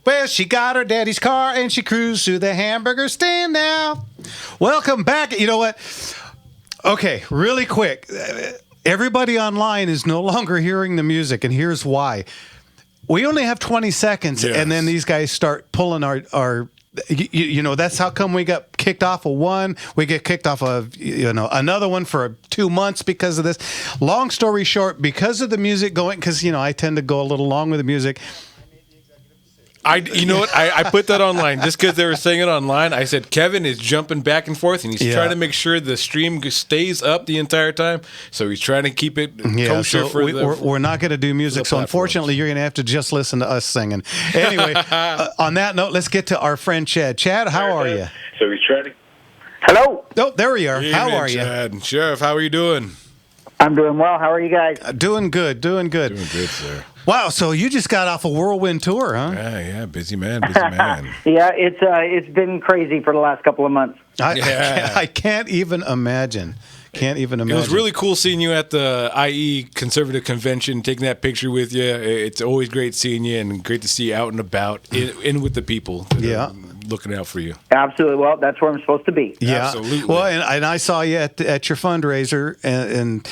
Well, she got her daddy's car and she cruised to the hamburger stand now. Welcome back. You know what? Okay, really quick. Everybody online is no longer hearing the music, and here's why. We only have 20 seconds, and then these guys start pulling our you know, that's how come we got kicked off of one. We get kicked off of, you know, another one for 2 months because of this. Long story short, because of the music going, because, you know, I tend to go a little long with the music. You know what? I put that online just because they were saying it online. I said Kevin is jumping back and forth, and he's trying to make sure the stream stays up the entire time. So he's trying to keep it kosher for we're not going to do music. So unfortunately, you're going to have to just listen to us singing. Anyway, on that note, let's get to our friend Chad. Chad, how are you? So he's trying to. Hello. Oh, there we are. Hey, how man, are you? Chad. Sheriff, how are you doing? I'm doing well. How are you guys? Doing good. Doing good, sir. Wow, so you just got off a whirlwind tour, huh? Yeah, busy man. Yeah, it's been crazy for the last couple of months. I can't even imagine. It was really cool seeing you at the IE Conservative Convention, taking that picture with you. It's always great seeing you, and great to see you out and about, in with the people. Looking out for you. Absolutely. Well, that's where I'm supposed to be. Yeah, absolutely. Well, and I saw you at your fundraiser, and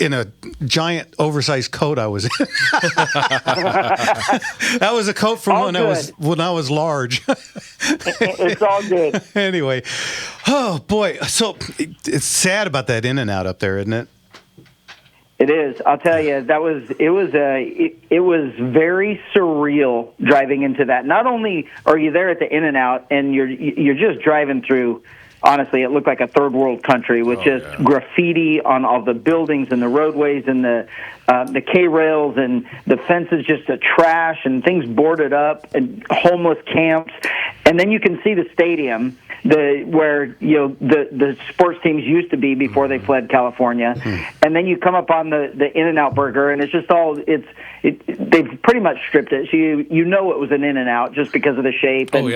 in a giant oversized coat I was in. That was a coat from when I was large. It's all good. Anyway, oh boy, so it's sad about that In-N-Out up there, isn't it? It is. I'll tell you, it was very surreal driving into that. Not only are you there at the In-N-Out and you're just driving through. Honestly, it looked like a third world country with graffiti on all the buildings and the roadways and the K-rails and the fences, just the trash and things boarded up and homeless camps. And then you can see the stadium, where the sports teams used to be before they fled California. And then you come up on the In-N-Out burger, and it's just all they've pretty much stripped it. So you know it was an In-N-Out just because of the shape and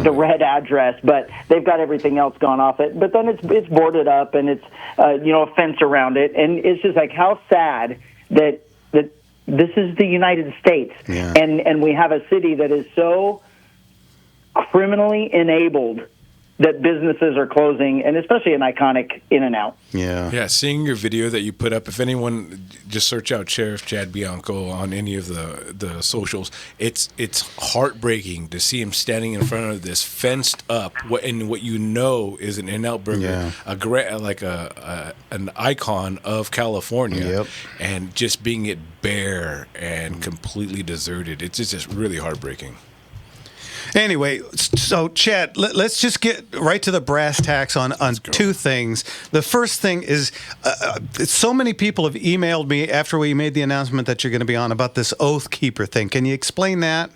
the red address, but they've got everything else gone off it. But then it's boarded up and it's a fence around it, and it's just like how sad that this is the United States, and we have a city that is so criminally enabled that businesses are closing, and especially an iconic In-N-Out. Yeah, seeing your video that you put up, if anyone just search out Sheriff Chad Bianco on any of the socials, it's heartbreaking to see him standing in front of this fenced up, and what you know is an In-N-Out burger, an icon of California, and just being it bare and completely deserted. It's just really heartbreaking. Anyway, so Chad, let's just get right to the brass tacks on two things. The first thing is, so many people have emailed me after we made the announcement that you're going to be on about this Oath Keeper thing. Can you explain that?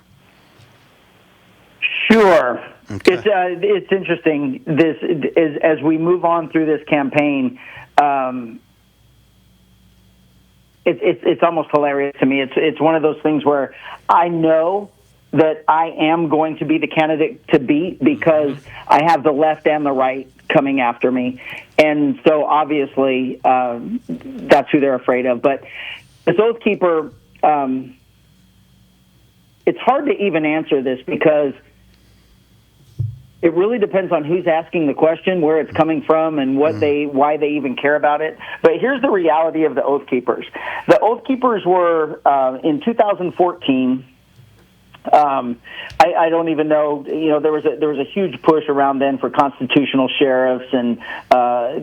Sure. Okay. It's interesting. This is, as we move on through this campaign, it's almost hilarious to me. It's one of those things where I know that I am going to be the candidate to beat because I have the left and the right coming after me. And so obviously that's who they're afraid of. But as Oath Keeper, it's hard to even answer this because it really depends on who's asking the question, where it's coming from, and why they even care about it. But here's the reality of the Oath Keepers. The Oath Keepers were, in 2014, I don't even know. There was a huge push around then for constitutional sheriffs, and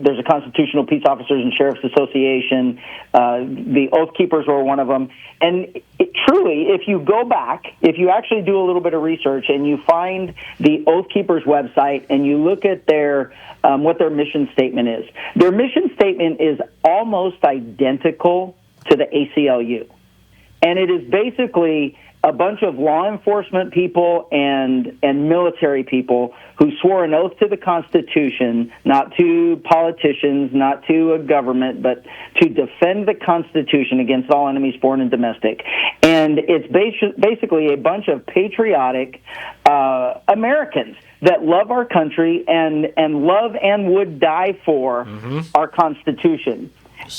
there's a Constitutional Peace Officers and Sheriffs Association. The Oath Keepers were one of them. And truly, if you go back, if you actually do a little bit of research and you find the Oath Keepers website and you look at their what their mission statement is, their mission statement is almost identical to the ACLU. And it is basically a bunch of law enforcement people and military people who swore an oath to the Constitution, not to politicians, not to a government, but to defend the Constitution against all enemies, foreign and domestic. And it's basically a bunch of patriotic Americans that love our country and love and would die for our Constitution.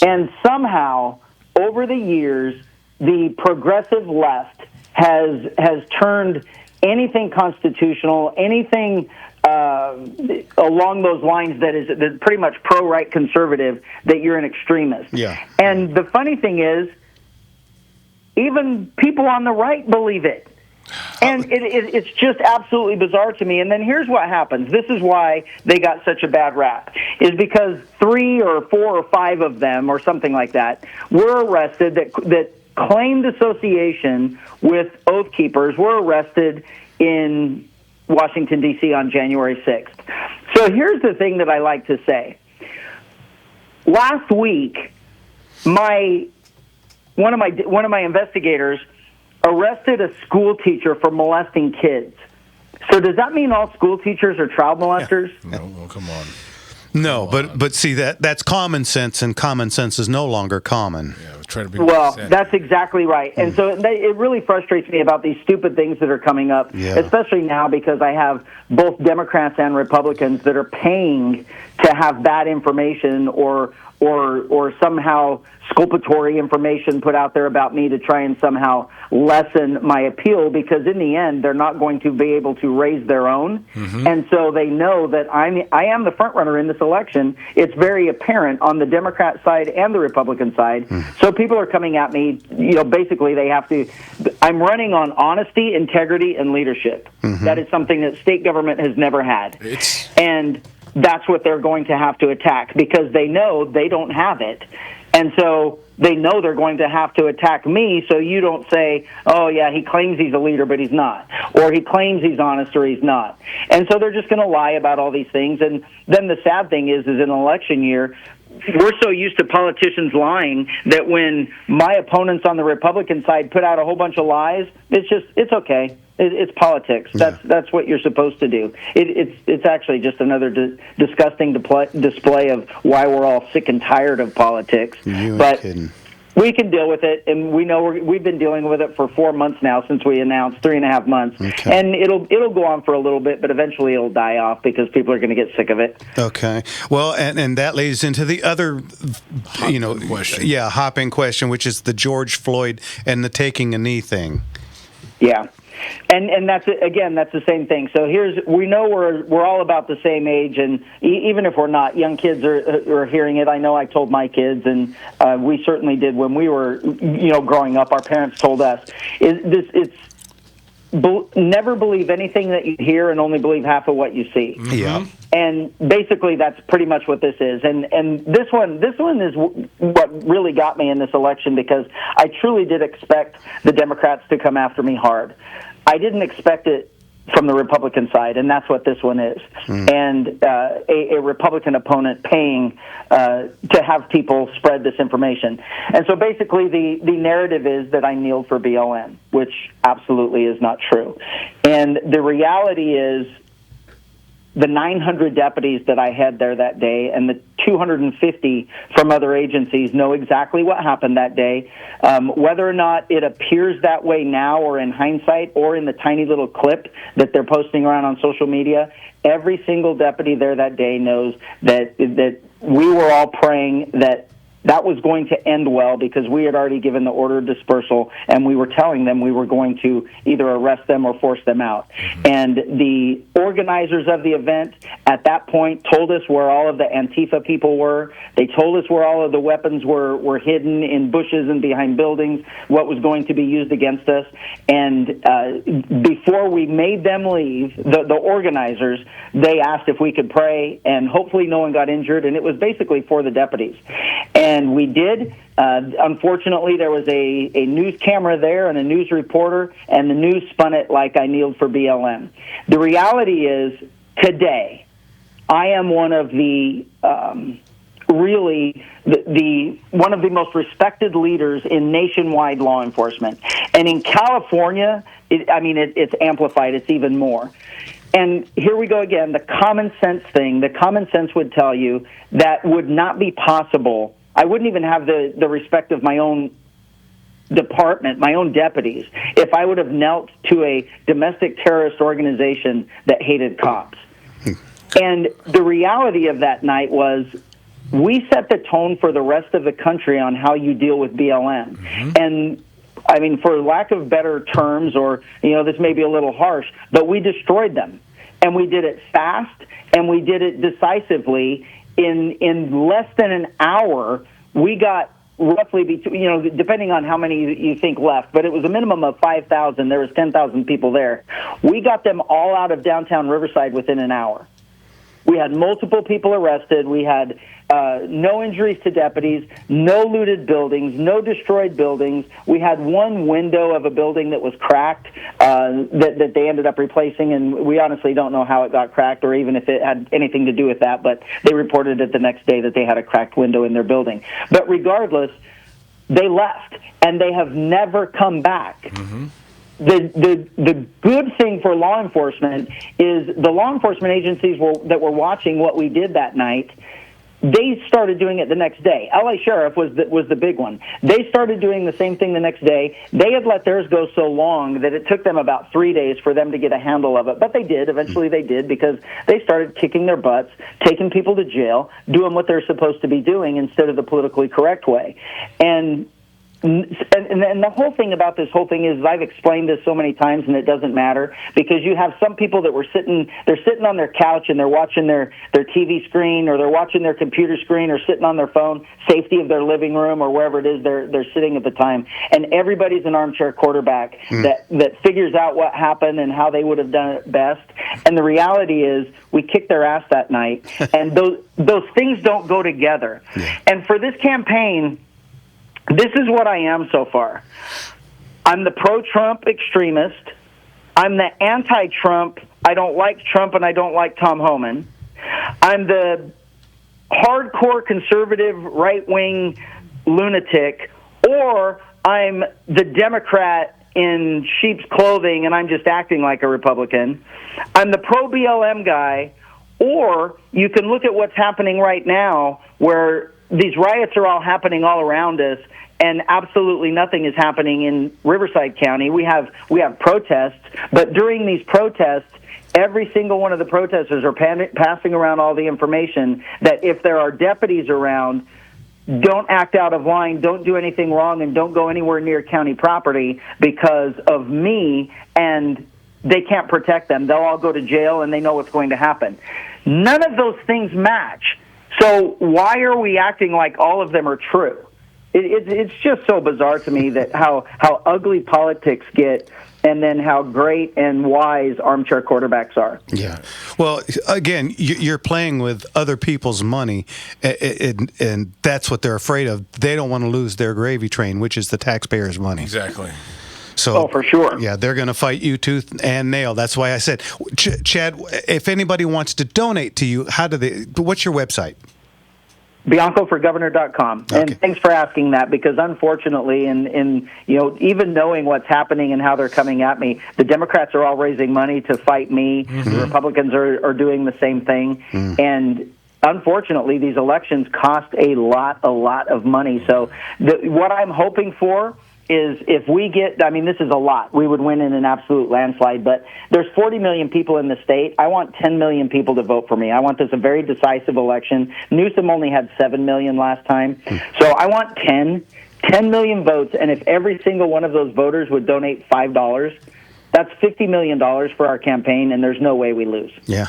And somehow, over the years, the progressive left has turned anything constitutional, anything along those lines that is pretty much pro-right conservative, that you're an extremist. Yeah. And the funny thing is, even people on the right believe it. And it's just absolutely bizarre to me. And then here's what happens. This is why they got such a bad rap, is because 3 or 4 or 5 of them, or something like that, were arrested that claimed association with Oath Keepers, were arrested in Washington, D.C. on January 6th. So here's the thing that I like to say. Last week, one of my investigators arrested a school teacher for molesting kids. So does that mean all school teachers are child molesters? No, well, come on. No, but see, that's common sense, and common sense is no longer common. Yeah, try to be well, that's exactly right. And so it really frustrates me about these stupid things that are coming up, especially now because I have both Democrats and Republicans that are paying to have bad information or somehow sculpatory information put out there about me to try and somehow lessen my appeal, because in the end they're not going to be able to raise their own. And so they know that I am the front runner in this election. It's very apparent on the Democrat side and the Republican side. So people are coming at me, basically they have to, I'm running on honesty, integrity, and leadership. That is something that state government has never had. And that's what they're going to have to attack, because they know they don't have it. And so they know they're going to have to attack me, so you don't say, oh, yeah, he claims he's a leader, but he's not. Or he claims he's honest, or he's not. And so they're just going to lie about all these things. And then the sad thing is in an election year, we're so used to politicians lying that when my opponents on the Republican side put out a whole bunch of lies, it's okay. It's politics. That's what you're supposed to do. It's actually just another disgusting display of why we're all sick and tired of politics. But we can deal with it, and we know we've been dealing with it for 4 months now since we announced 3.5 months, and it'll go on for a little bit, but eventually it'll die off because people are going to get sick of it. Okay. Well, and that leads into the other, hopping question, which is the George Floyd and the taking a knee thing. Yeah. And that's again, that's the same thing. So we know we're all about the same age, and even if we're not, young kids are hearing it. I know I told my kids, and we certainly did when we were growing up. Our parents told us never believe anything that you hear, and only believe half of what you see. Yeah. And basically, that's pretty much what this is. And this one is what really got me in this election, because I truly did expect the Democrats to come after me hard. I didn't expect it from the Republican side, and that's what this one is. And a Republican opponent paying to have people spread this information. And so basically the narrative is that I kneeled for BLM, which absolutely is not true. And the reality is the 900 deputies that I had there that day and the 250 from other agencies know exactly what happened that day. Whether or not it appears that way now, or in hindsight, or in the tiny little clip that they're posting around on social media, every single deputy there that day knows that we were all praying that was going to end well, because we had already given the order of dispersal, and we were telling them we were going to either arrest them or force them out. And the organizers of the event at that point told us where all of the Antifa people were. They told us where all of the weapons were hidden in bushes and behind buildings, what was going to be used against us. And before we made them leave, the organizers, they asked if we could pray, and hopefully no one got injured, and it was basically for the deputies. And we did. Unfortunately, there was a news camera there and a news reporter, and the news spun it like I kneeled for BLM. The reality is, today, I am one of the really the one of the most respected leaders in nationwide law enforcement. And in California, it's amplified. It's even more. And here we go again, the common sense thing. The common sense would tell you that would not be possible. I wouldn't even have the respect of my own department, my own deputies, if I would have knelt to a domestic terrorist organization that hated cops. And the reality of that night was we set the tone for the rest of the country on how you deal with BLM. And I mean, for lack of better terms, or, this may be a little harsh, but we destroyed them. And we did it fast, and we did it decisively. In less than an hour, we got roughly, depending on how many you think left, but it was a minimum of 5,000. There was 10,000 people there. We got them all out of downtown Riverside within an hour. We had multiple people arrested. We had no injuries to deputies, no looted buildings, no destroyed buildings. We had one window of a building that was cracked that they ended up replacing, and we honestly don't know how it got cracked or even if it had anything to do with that, but they reported it the next day that they had a cracked window in their building. But regardless, they left, and they have never come back. The good thing for law enforcement is the law enforcement agencies that were watching what we did that night, they started doing it the next day. LA Sheriff was the big one. They started doing the same thing the next day. They had let theirs go so long that it took them about 3 days for them to get a handle of it. But they did. Eventually they did, because they started kicking their butts, taking people to jail, doing what they're supposed to be doing instead of the politically correct way. And the whole thing about this whole thing is, I've explained this so many times, and it doesn't matter, because you have some people that they're sitting on their couch and they're watching their TV screen, or they're watching their computer screen, or sitting on their phone, safety of their living room or wherever it is they're sitting at the time, and everybody's an armchair quarterback that figures out what happened and how they would have done it best. And the reality is, we kicked their ass that night, and those things don't go together. And for this campaign, this is what I am so far. I'm the pro-Trump extremist. I'm the anti-Trump. I don't like Trump and I don't like Tom Homan. I'm the hardcore conservative right-wing lunatic, or I'm the Democrat in sheep's clothing and I'm just acting like a Republican. I'm the pro-BLM guy, or you can look at what's happening right now, where these riots are all happening all around us, and absolutely nothing is happening in Riverside County. We have protests, but during these protests, every single one of the protesters are passing around all the information that if there are deputies around, don't act out of line, don't do anything wrong, and don't go anywhere near county property because of me, and they can't protect them. They'll all go to jail, and they know what's going to happen. None of those things match. So why are we acting like all of them are true? It's just so bizarre to me that how ugly politics get, and then how great and wise armchair quarterbacks are. Yeah. Well, again, you're playing with other people's money, and that's what they're afraid of. They don't want to lose their gravy train, which is the taxpayers' money. Exactly. So, for sure. Yeah, they're going to fight you tooth and nail. That's why I said, Chad, if anybody wants to donate to you, what's your website? BiancoForGovernor.com. Okay. And thanks for asking that, because unfortunately, in even knowing what's happening and how they're coming at me, the Democrats are all raising money to fight me. The Republicans are doing the same thing. And unfortunately, these elections cost a lot of money. So what I'm hoping for is, if we get, this is a lot. We would win in an absolute landslide, but there's 40 million people in the state. I want 10 million people to vote for me. I want this a very decisive election. Newsom only had 7 million last time. So I want 10 million votes, and if every single one of those voters would donate $5, that's $50 million for our campaign, and there's no way we lose. Yeah.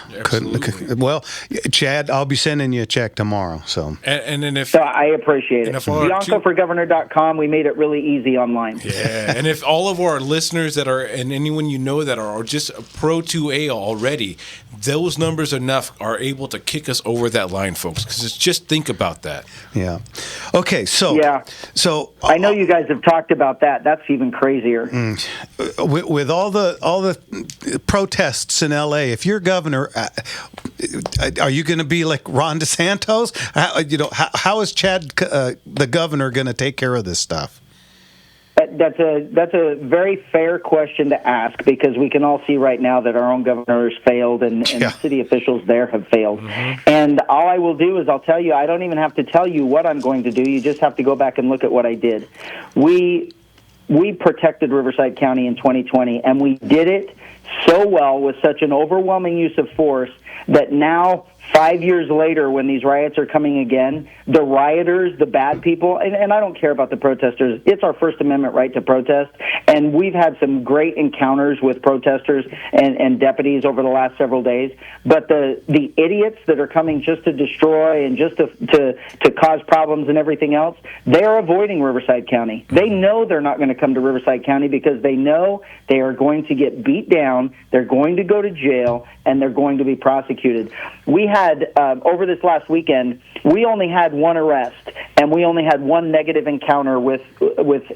Well, Chad, I'll be sending you a check tomorrow. So so I appreciate it. BiancoForGovernor.com. We made it really easy online. Yeah, and if all of our listeners that are, and anyone you know that are just pro 2A already, those numbers are able to kick us over that line, folks. Because just think about that. Yeah. Okay. So. Yeah. So I know you guys have talked about that. That's even crazier. With all the protests in L.A., if you're governor, are you going to be like Ron DeSantis? How is Chad, the governor, going to take care of this stuff? That's a very fair question to ask, because we can all see right now that our own governor has failed and city officials there have failed. And all I will do is I'll tell you, I don't even have to tell you what I'm going to do. You just have to go back and look at what I did. We protected Riverside County in 2020, and we did it so well with such an overwhelming use of force that now, 5 years later, when these riots are coming again, the rioters, the bad people, and I don't care about the protesters, it's our First Amendment right to protest, and we've had some great encounters with protesters and deputies over the last several days, but the idiots that are coming just to destroy and just to cause problems and everything else, they're avoiding Riverside County. They know they're not going to come to Riverside County because they know they are going to get beat down, they're going to go to jail, and they're going to be prosecuted. We had, over this last weekend, we only had one arrest, and we only had one negative encounter with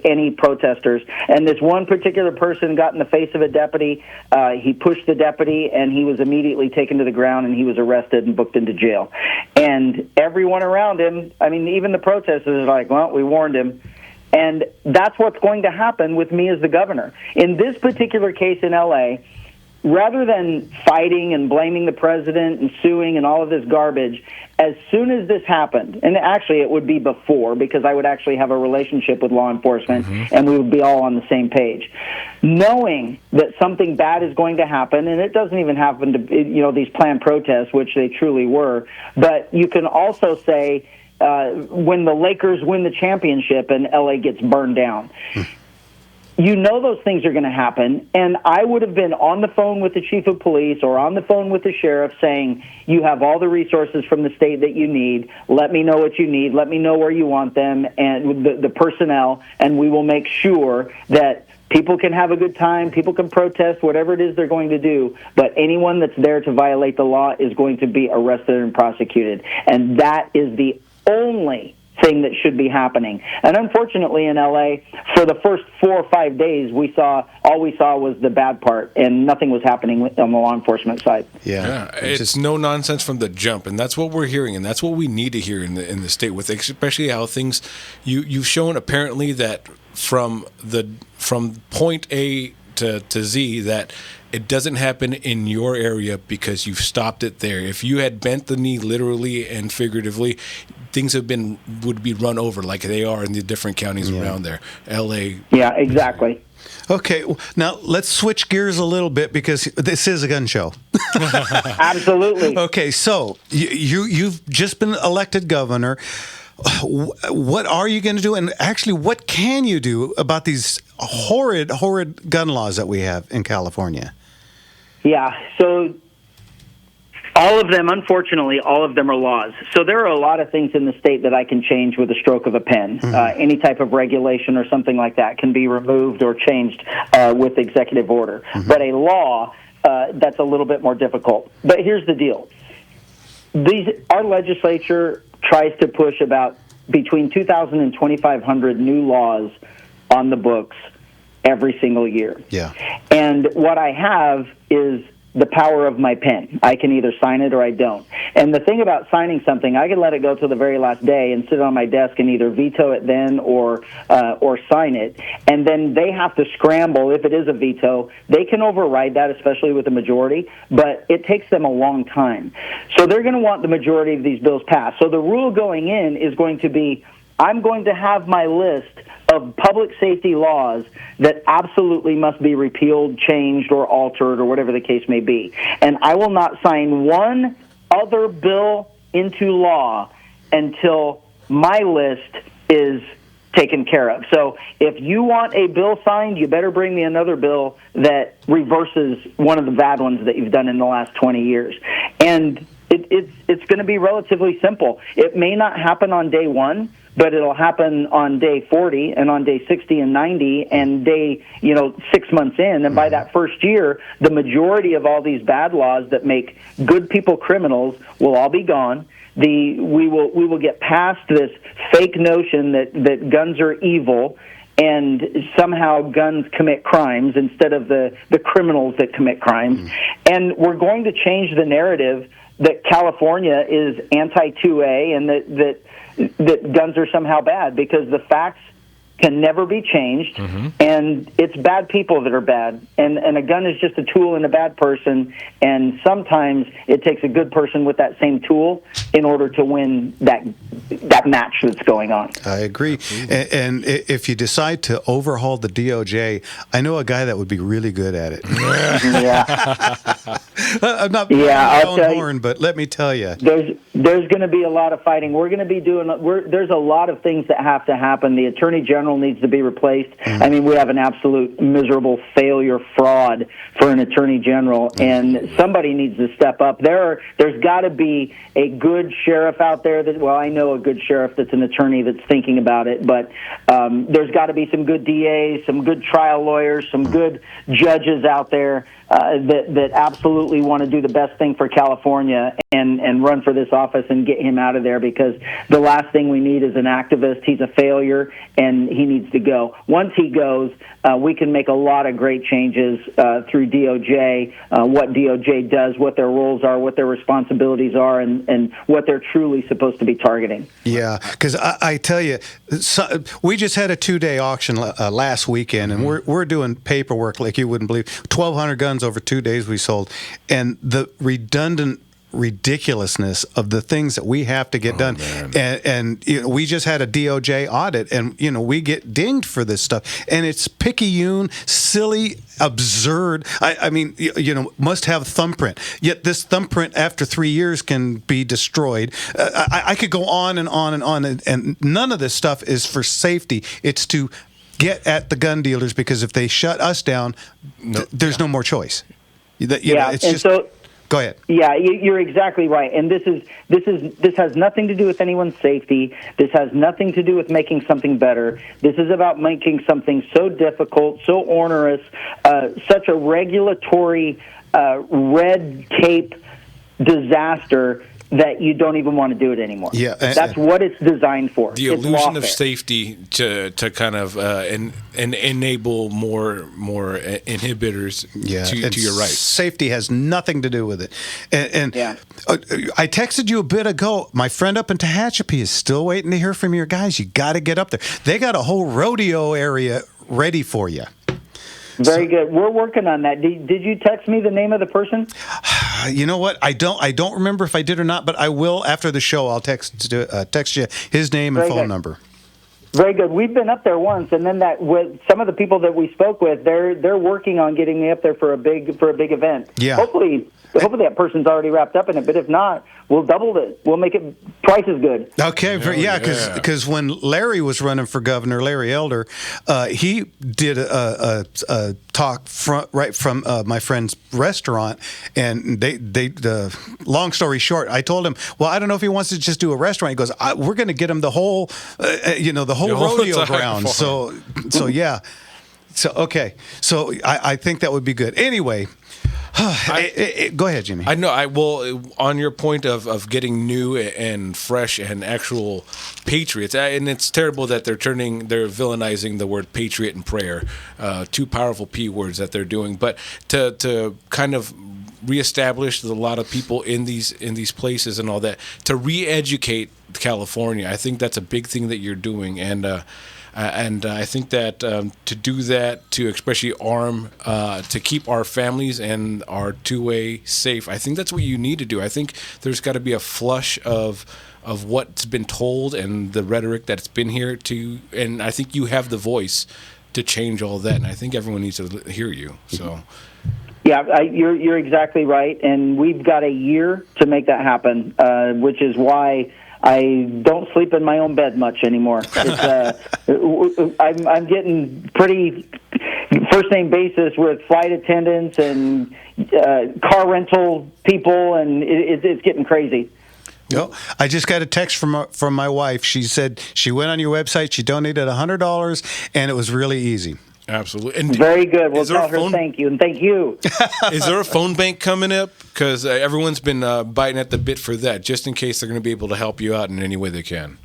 any protesters. And this one particular person got in the face of a deputy. He pushed the deputy, and he was immediately taken to the ground, and he was arrested and booked into jail. And everyone around him, I mean, even the protesters are like, well, we warned him. And that's what's going to happen with me as the governor. In this particular case in L.A., rather than fighting and blaming the president and suing and all of this garbage, as soon as this happened, and actually it would be before, because I would actually have a relationship with law enforcement and we would be all on the same page, knowing that something bad is going to happen, and it doesn't even happen to these planned protests, which they truly were, but you can also say when the Lakers win the championship and LA gets burned down. You know those things are going to happen, and I would have been on the phone with the chief of police or on the phone with the sheriff saying, you have all the resources from the state that you need. Let me know what you need. Let me know where you want them and the personnel, and we will make sure that people can have a good time, people can protest, whatever it is they're going to do, but anyone that's there to violate the law is going to be arrested and prosecuted. And that is the only thing that should be happening. And unfortunately in LA, for the first 4 or 5 days, all we saw was the bad part, and nothing was happening on the law enforcement side. Yeah, it's no nonsense from the jump, and that's what we're hearing, and that's what we need to hear in the state, with especially how things you've shown apparently that from point A to Z that it doesn't happen in your area because you've stopped it there. If you had bent the knee literally and figuratively, things would be run over like they are in the different counties around there. LA. Yeah, exactly. Okay, now let's switch gears a little bit because this is a gun show. Absolutely. Okay, so you've just been elected governor. What are you going to do? And actually, what can you do about these horrid gun laws that we have in California? Yeah, so all of them, unfortunately, all of them are laws. So there are a lot of things in the state that I can change with a stroke of a pen. Any type of regulation or something like that can be removed or changed with executive order. But a law, that's a little bit more difficult. But here's the deal. Our legislature tries to push about between 2,000 and 2,500 new laws on the books every single year. Yeah. And what I have is the power of my pen. I can either sign it or I don't. And the thing about signing something, I can let it go till the very last day and sit on my desk and either veto it then or sign it. And then they have to scramble. If it is a veto, they can override that, especially with the majority, but it takes them a long time. So they're going to want the majority of these bills passed. So the rule going in is going to be, I'm going to have my list of public safety laws that absolutely must be repealed, changed, or altered, or whatever the case may be. And I will not sign one other bill into law until my list is taken care of. So if you want a bill signed, you better bring me another bill that reverses one of the bad ones that you've done in the last 20 years. And it's going to be relatively simple. It may not happen on day one, but it'll happen on day 40 and on day 60 and 90 and day, 6 months in. And by that first year, the majority of all these bad laws that make good people criminals will all be gone. We will get past this fake notion that guns are evil, and somehow guns commit crimes instead of the criminals that commit crimes. And we're going to change the narrative that California is anti-2A and that guns are somehow bad, because the facts can never be changed, and it's bad people that are bad. And a gun is just a tool in a bad person, and sometimes it takes a good person with that same tool in order to win that match that's going on. I agree. And if you decide to overhaul the DOJ, I know a guy that would be really good at it. I'm not blowing my own horn, but let me tell you. There's going to be a lot of fighting. We're going to be doing. There's a lot of things that have to happen. The Attorney General needs to be replaced. I mean, we have an absolute miserable failure fraud for an Attorney General, and somebody needs to step up. There's got to be a good sheriff out there that. Well, I know a good sheriff that's an attorney that's thinking about it, but there's got to be some good DAs, some good trial lawyers, some good judges out there that absolutely want to do the best thing for California and run for this office and get him out of there, because the last thing we need is an activist. He's a failure, and he needs to go. Once he goes, we can make a lot of great changes through DOJ, what DOJ does, what their roles are, what their responsibilities are, and what they're truly supposed to be targeting. Yeah, because I tell you, we just had a 2-day auction last weekend, and we're doing paperwork like you wouldn't believe. 1,200 guns over 2 days we sold, and the redundant ridiculousness of the things that we have to get done. And you know, we just had a DOJ audit, and you know, we get dinged for this stuff, and it's picayune, silly, absurd. I mean, you know, must have thumbprint. Yet this thumbprint after 3 years can be destroyed. I could go on and on and on, and none of this stuff is for safety. It's to get at the gun dealers, because if they shut us down, there's no more choice. You know, it's just. So, go ahead. Yeah, you're exactly right. And this has nothing to do with anyone's safety. This has nothing to do with making something better. This is about making something so difficult, so onerous, such a regulatory red tape disaster that you don't even want to do it anymore. Yeah, that's what it's designed for. The it's illusion of lawfare. safety to kind of and enable more inhibitors to your right. Safety has nothing to do with it. And I texted you a bit ago. My friend up in Tehachapi is still waiting to hear from your guys. You got to get up there. They got a whole rodeo area ready for you. Very good. We're working on that. Did you text me the name of the person? You know what? I don't remember if I did or not, but I will after the show. I'll text you his name and phone number. Very good. We've been up there once, and then with some of the people that we spoke with, they're working on getting me up there for a big event. Yeah. Hopefully that person's already wrapped up in it. But if not, we'll double it. We'll make it twice as good. Okay. Because when Larry was running for governor, Larry Elder, he did a talk right from my friend's restaurant, and they long story short, I told him, well, I don't know if he wants to just do a restaurant. He goes, we're going to get him the whole rodeo ground. So yeah. So okay. So I think that would be good. Anyway. Go ahead, Jimmy. I know. On your point of getting new and fresh and actual patriots, and it's terrible that they're villainizing the word patriot and prayer, two powerful P words that they're doing. But to kind of reestablish a lot of people in these places and all that, to re-educate California, I think that's a big thing that you're doing, and I think that to do that, to especially arm, to keep our families and our two-way safe, I think that's what you need to do. I think there's got to be a flush of what's been told and the rhetoric that's been here and I think you have the voice to change all that, and I think everyone needs to hear you. So. Yeah, you're exactly right, and we've got a year to make that happen, which is why I don't sleep in my own bed much anymore. I'm getting pretty first name basis with flight attendants and car rental people, and it's getting crazy. No, I just got a text from my wife. She said she went on your website. She donated $100, and it was really easy. Absolutely. And very good. We'll tell her thank you, and thank you. Is there a phone bank coming up? Because everyone's been biting at the bit for that, just in case they're going to be able to help you out in any way they can.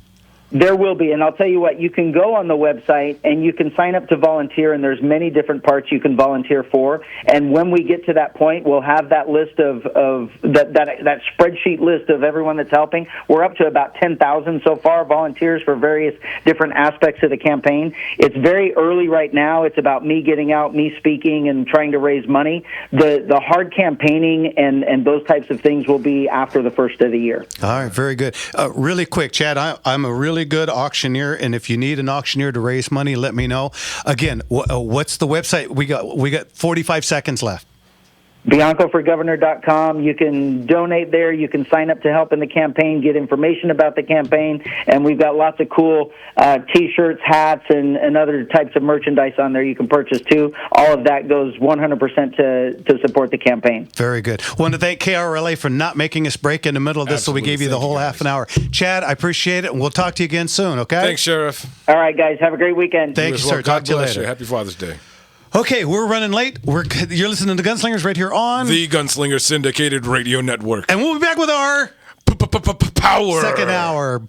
There will be, and I'll tell you what, you can go on the website and you can sign up to volunteer, and there's many different parts you can volunteer for. And when we get to that point, we'll have that list of that spreadsheet list of everyone that's helping. We're up to about 10,000 so far, volunteers for various different aspects of the campaign. It's very early right now. It's about me getting out, me speaking, and trying to raise money. The hard campaigning and those types of things will be after the first of the year. All right, very good. Really quick, Chad, I'm a really good auctioneer, and if you need an auctioneer to raise money, let me know. Again, what's the website? We got 45 seconds left. BiancoForGovernor.com. You can donate there. You can sign up to help in the campaign, get information about the campaign, and we've got lots of cool T-shirts, hats, and other types of merchandise on there you can purchase too. All of that goes 100% to support the campaign. Very good. Want to thank KRLA for not making us break in the middle of this, so we gave you the whole half an hour. Chad, I appreciate it, and we'll talk to you again soon, okay? Thanks, Sheriff. All right, guys. Have a great weekend. Thank you, sir. Talk to you later. Happy Father's Day. Okay, we're running late. You're listening to Gunslingers right here on the Gunslinger Syndicated Radio Network. And we'll be back with our power second hour.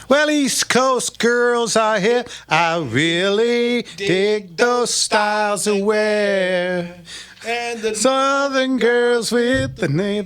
Well, East Coast girls are here. I really dig those styles of wear. And the Southern girls with the name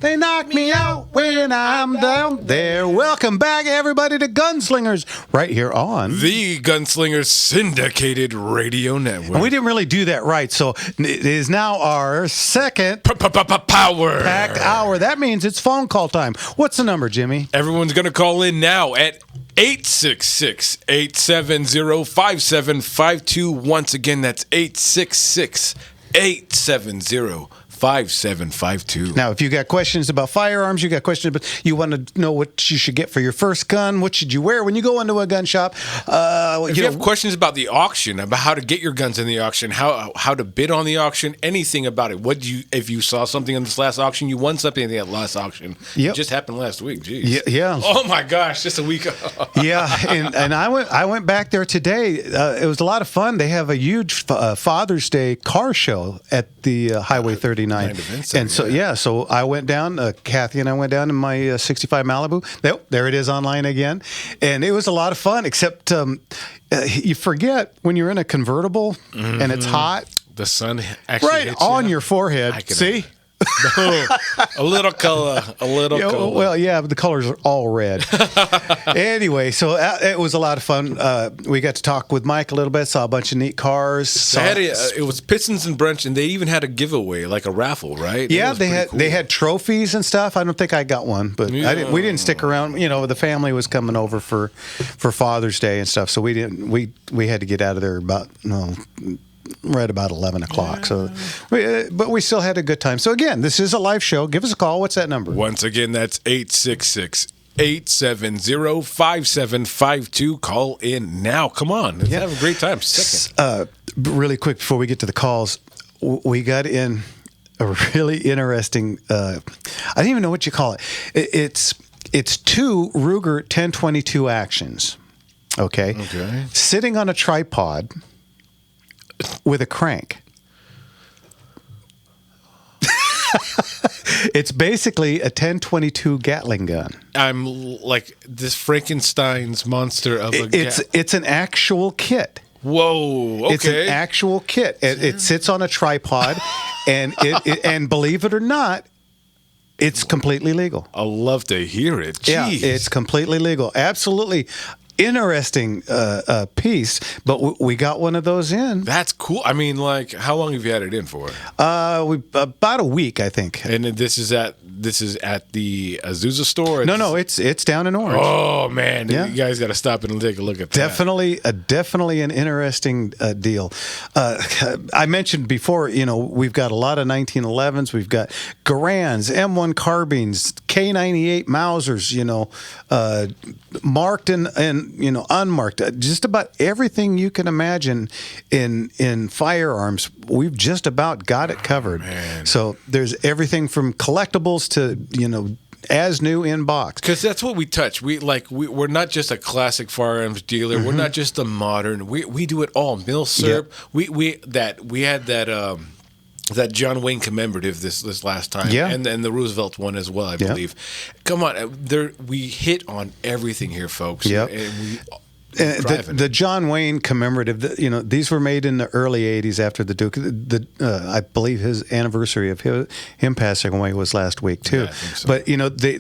they knock me out when I'm down there. Welcome back, everybody, to Gunslingers, right here on the Gunslinger Syndicated Radio Network. And we didn't really do that right, so it is now our second Power Pack Hour. That means it's phone call time. What's the number, Jimmy? Everyone's going to call in now at 866-870-5752. Once again, that's 866-870-5752. Now, if you got questions about firearms, you got questions, but you want to know what you should get for your first gun, what should you wear when you go into a gun shop? If you have questions about the auction, about how to get your guns in the auction, how to bid on the auction, anything about it. If you saw something in this last auction, you won something in the last auction. Yep. It just happened last week. Jeez. Yeah. Oh my gosh, just a week. Yeah, and I went back there today. It was a lot of fun. They have a huge Father's Day car show at the Highway 39. And so I went down, Kathy and I went down in my 65 Malibu. There it is online again. And it was a lot of fun, except you forget when you're in a convertible and it's hot. The sun actually hits on you. your forehead. See? A little color. Well, yeah, but the colors are all red. Anyway, so it was a lot of fun. We got to talk with Mike a little bit, saw a bunch of neat cars. It was Pistons and Brunch, and they even had a giveaway, like a raffle, right? Yeah, they had trophies and stuff. I don't think I got one, but we didn't stick around. You know, the family was coming over for Father's Day and stuff, so we didn't. We had to get out of there about right about 11 o'clock. So, but we still had a good time. So again, this is a live show. Give us a call. What's that number? Once again, that's 866-870-5752. Call in now. Come on. Let's have a great time. Really quick before we get to the calls, we got in a really interesting, I don't even know what you call it. It's two Ruger 1022 actions. Okay. Sitting on a tripod with a crank. It's basically a 1022 Gatling gun. I'm like this Frankenstein's monster of a It's an actual kit. Whoa, okay. It's an actual kit. It sits on a tripod, and and believe it or not, it's completely legal. I'll love to hear it. Jeez. Yeah, it's completely legal. Absolutely. Interesting piece, but we got one of those in. That's cool. I mean, like, how long have you had it in for? About a week, I think. And this is at the Azusa store. No, it's down in Orange. Oh man, you guys got to stop and take a look at that. Definitely an interesting deal. I mentioned before, we've got a lot of 1911s. We've got Garands, M1 carbines, K98 Mausers. Marked and unmarked, just about everything you can imagine in firearms. We've just about got it covered. So there's everything from collectibles to as new in box. Because that's what we touch. We're not just a classic firearms dealer. We're not just a modern. We do it all. Milsurp. Yep. We had that John Wayne commemorative this last time, and the Roosevelt one as well, I believe. Come on, we hit on everything here, folks. Yep. And the John Wayne commemorative, these were made in the early 80s after the Duke. I believe his anniversary of him passing away was last week, too. Yeah, I think so. But,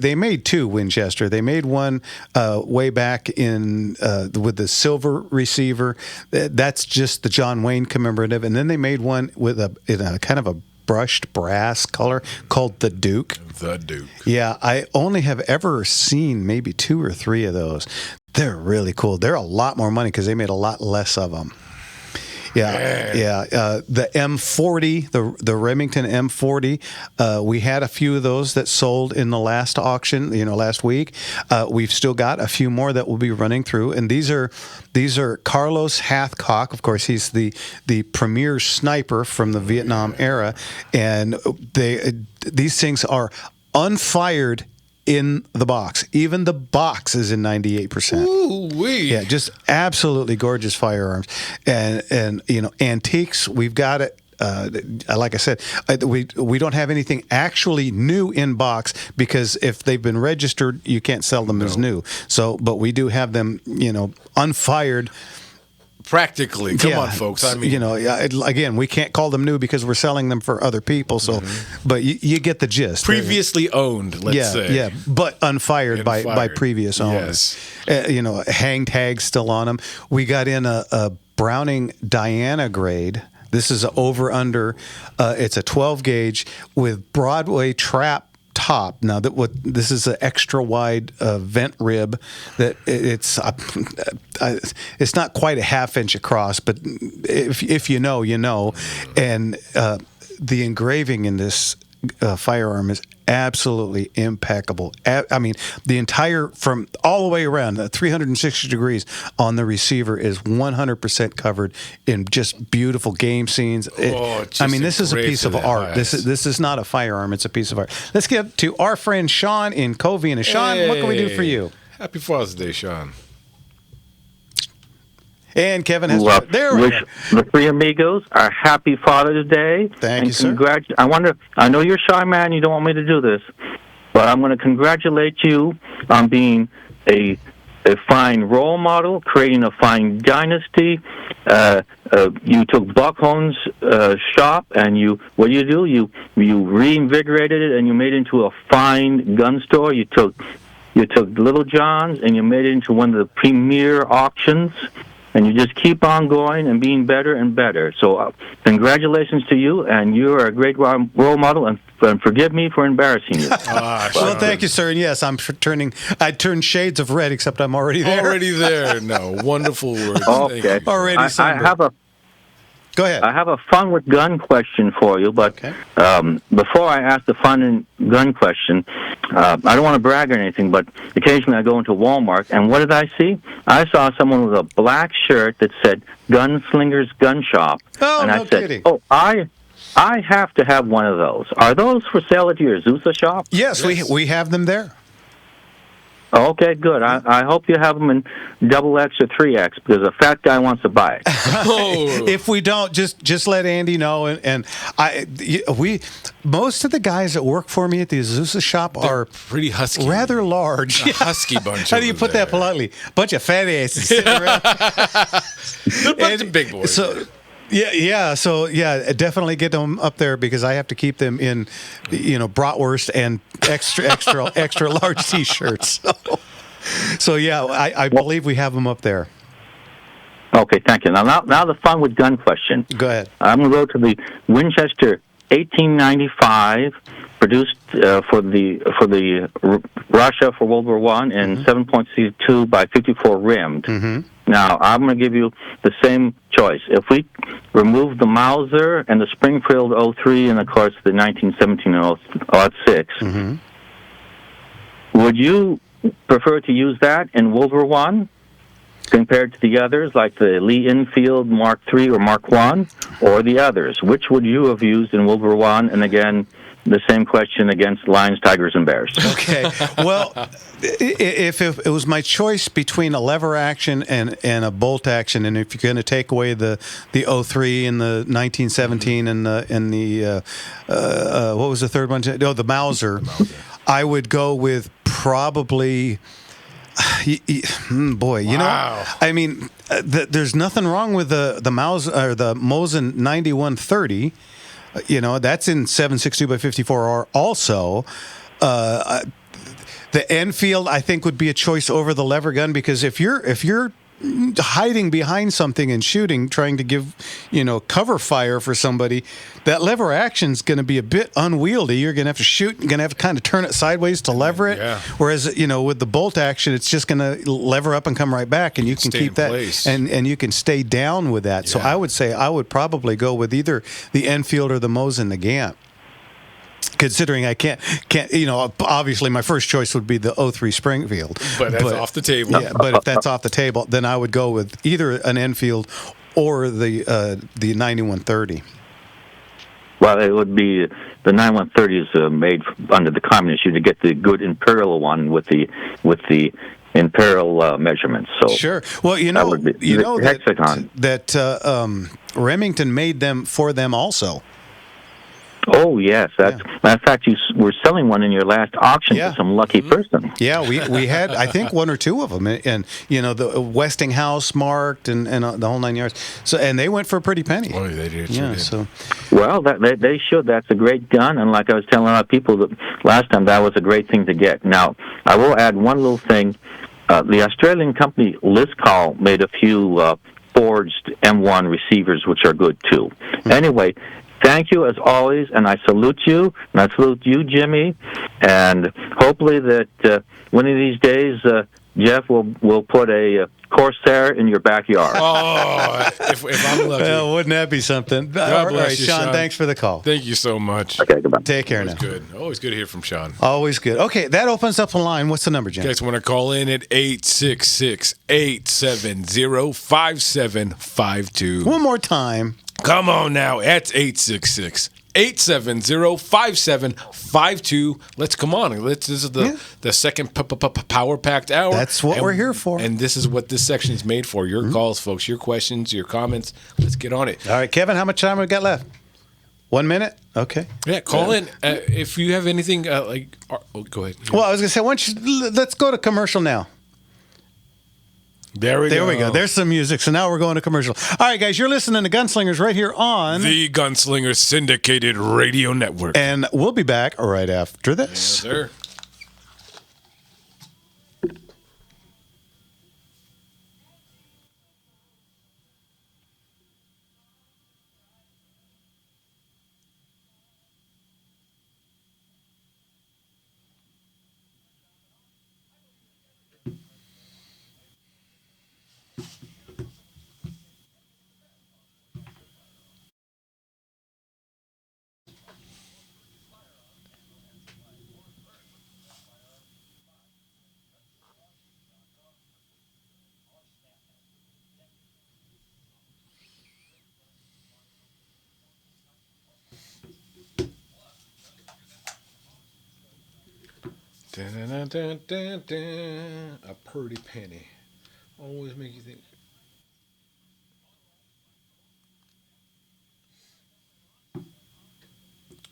they made two Winchester. They made one way back with the silver receiver. That's just the John Wayne commemorative. And then they made one with in a kind of a brushed brass color called the Duke. The Duke. Yeah, I only have ever seen maybe 2 or 3 of those. They're really cool. They're a lot more money because they made a lot less of them. The M40, the Remington M40, we had a few of those that sold in the last auction, last week. We've still got a few more that we'll be running through, and these are Carlos Hathcock. Of course, he's the premier sniper from the Vietnam era, and these things are unfired in the box. Even the box is in 98%. Ooh-wee. Yeah, just absolutely gorgeous firearms. And antiques, we've got it like I said, we don't have anything actually new in box because if they've been registered, you can't sell them as new. So, but we do have them, unfired. Practically, come on, folks. I mean, again, we can't call them new because we're selling them for other people. So, but you get the gist. Previously owned, let's say. Yeah, but unfired by previous owners. Yes. Hang tags still on them. We got in a Browning Diana grade. This is over/under. It's a 12 gauge with Broadway trap top. Now this is an extra wide vent rib that it's not quite a half-inch across, but if you know, and the engraving in this firearm is absolutely impeccable. I mean, the entire, from all the way around, 360 degrees on the receiver is 100% covered in just beautiful game scenes. This is a piece of art. This is not a firearm. It's a piece of art. Let's get to our friend Sean in Covina. Sean, what can we do for you? Happy Father's Day, Sean. And Kevin has wish the three amigos a happy Father's Day. Thank you, sir. I know you're a shy man. You don't want me to do this, but I'm going to congratulate you on being a fine role model, creating a fine dynasty. You took Buckhone's shop, and what do? You reinvigorated it, and you made it into a fine gun store. You took Little John's, and you made it into one of the premier auctions. And you just keep on going and being better and better. So congratulations to you, and you are a great role model, and forgive me for embarrassing you. Well, thank you, sir. And yes, I turned shades of red, except I'm already there. Already there. No, wonderful words. Okay. Already Go ahead. I have a fun with gun question for you, but before I ask the fun and gun question, I don't want to brag or anything, but occasionally I go into Walmart, and what did I see? I saw someone with a black shirt that said Gunslinger's Gun Shop. Oh, and I said, kidding. Oh, I have to have one of those. Are those for sale at your Azusa shop? Yes, we have them there. Okay, good. I hope you have them in XX or 3X because a fat guy wants to buy it. If we don't, just let Andy know. And most of the guys that work for me at the Azusa shop are pretty husky, rather large. A husky bunch. How do you put that politely? Bunch of fat asses sitting around. Bunch of big boys. So definitely get them up there because I have to keep them in, bratwurst and extra large T-shirts. So I believe we have them up there. Okay, thank you. Now the fun with gun question. Go ahead. I'm going to go to the Winchester 1895, produced for the Russia for World War I, and 7.62 by 54 rimmed. Mm-hmm. Now, I'm going to give you the same choice. If we remove the Mauser and the Springfield 03 and, of course, the 1917 and 06, would you prefer to use that in World War I compared to the others, like the Lee Enfield Mark III or Mark I, or the others? Which would you have used in World War I? And, again, the same question against lions, tigers, and bears. Okay. Well, if it was my choice between a lever action and a bolt action, and if you're going to take away the 03 and the 1917 and the what was the third one? No, the Mauser. I would go with probably. Boy, I mean, there's nothing wrong with the Mauser or the Mosin 9130. That's in 7.62 by 54R also. The Enfield, I think, would be a choice over the lever gun because if you're hiding behind something and shooting, trying to give, cover fire for somebody, that lever action's going to be a bit unwieldy. You're going to have to shoot, you're going to have to kind of turn it sideways to lever it. Yeah. Whereas, with the bolt action, it's just going to lever up and come right back, and you can keep that, and you can stay down with that. Yeah. So I would say I would probably go with either the Enfield or the Mosin Nagant. Considering I can't, obviously my first choice would be the 03 Springfield. But that's off the table. Yeah, but if that's off the table, then I would go with either an Enfield or the 9130. Well, it would be the 9130 is made under the communists. You to get the good imperial one with the in parallel measurements. So sure. Well, you know the hexagon. that Remington made them for them also. Oh yes, that's matter of fact. You were selling one in your last auction to some lucky person. Yeah, we had I think one or two of them, and the Westinghouse marked and the whole 9 yards. So and they went for a pretty penny. Oh, they did. Yeah, did. so well, they should. That's a great gun, and like I was telling our people that last time, that was a great thing to get. Now I will add one little thing. The Australian company Liscall made a few forged M1 receivers, which are good too. Anyway. Thank you as always, and I salute you, and I salute you, Jimmy, and hopefully that one of these days, Jeff will put a Corsair in your backyard. Oh, if I'm lucky. Well, wouldn't that be something? God bless you, Sean, thanks for the call. Thank you so much. Okay, goodbye. Take care Always now. Good. Always good to hear from Sean. Always good. Okay, that opens up the line. What's the number, Jim? You guys want to call in at 866-870-5752. One more time. Come on now. That's 866-870-5752. Let's come on. This is the second power-packed hour. That's what we're here for. And this is what this section is made for. Your calls, folks. Your questions, your comments. Let's get on it. All right, Kevin, how much time we got left? 1 minute? Okay. Yeah, call in. If you have anything, go ahead. Well, I was going to say, let's go to commercial now. There we go. There's some music. So now we're going to commercial. All right, guys, you're listening to Gunslingers right here on the Gunslinger Syndicated Radio Network. And we'll be back right after this. Yes, sir. A pretty penny. Always make you think.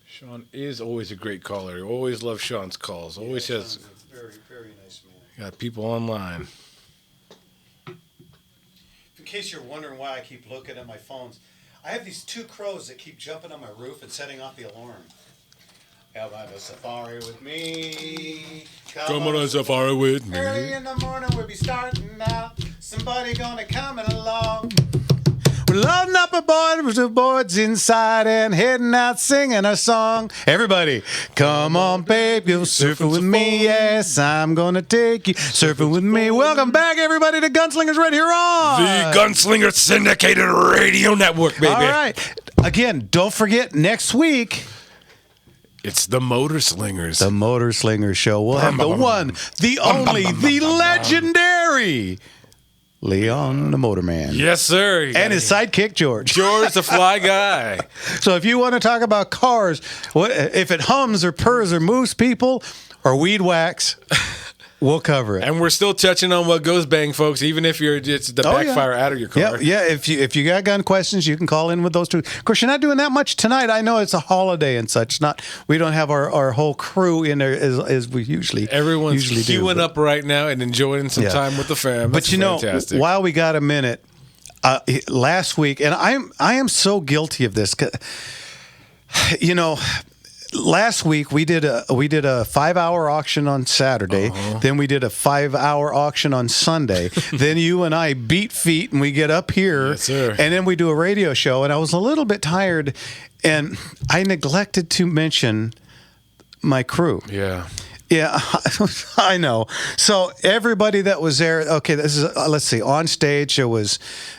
Sean is always a great caller. Always love Sean's calls. Always has. Sean's a very, very nice man. Got people online. In case you're wondering why I keep looking at my phones, I have these two crows that keep jumping on my roof and setting off the alarm. Come on a safari with me. Come on a safari with me. Early in the morning we'll be starting out. Somebody gonna come along. We're loading up a board with the boards inside and heading out singing our song. Everybody, come on, babe, go surfing with me. Yes, I'm gonna take you surfing with me. Welcome back, everybody, to Gunslingers right here on the Gunslinger Syndicated Radio Network, baby. All right. Again, don't forget next week. It's the Motor Slingers. The Motor Slingers show. We'll have the one, the only, the legendary Leon the Motorman. Yes, sir. And his sidekick, George. George, the fly guy. So if you want to talk about cars, if it hums or purrs or moves people or weed whacks, we'll cover it. And we're still touching on what goes bang, folks, even if it's the backfire out of your car. Yeah. If you got gun questions, you can call in with those two. Of course, you're not doing that much tonight. I know it's a holiday and such. We don't have our whole crew in there as we usually Everyone's do. queuing up right now and enjoying some time with the fam. That's fantastic. While we got a minute, last week, and I am so guilty of this. Last week we did a 5-hour auction on Saturday. Then we did a 5-hour auction on Sunday. Then you and I beat feet and we get up here, yes, sir. And then we do a radio show. And I was a little bit tired, and I neglected to mention my crew. Yeah. Yeah, I know. So everybody that was there, okay, this is, let's see, on stage there was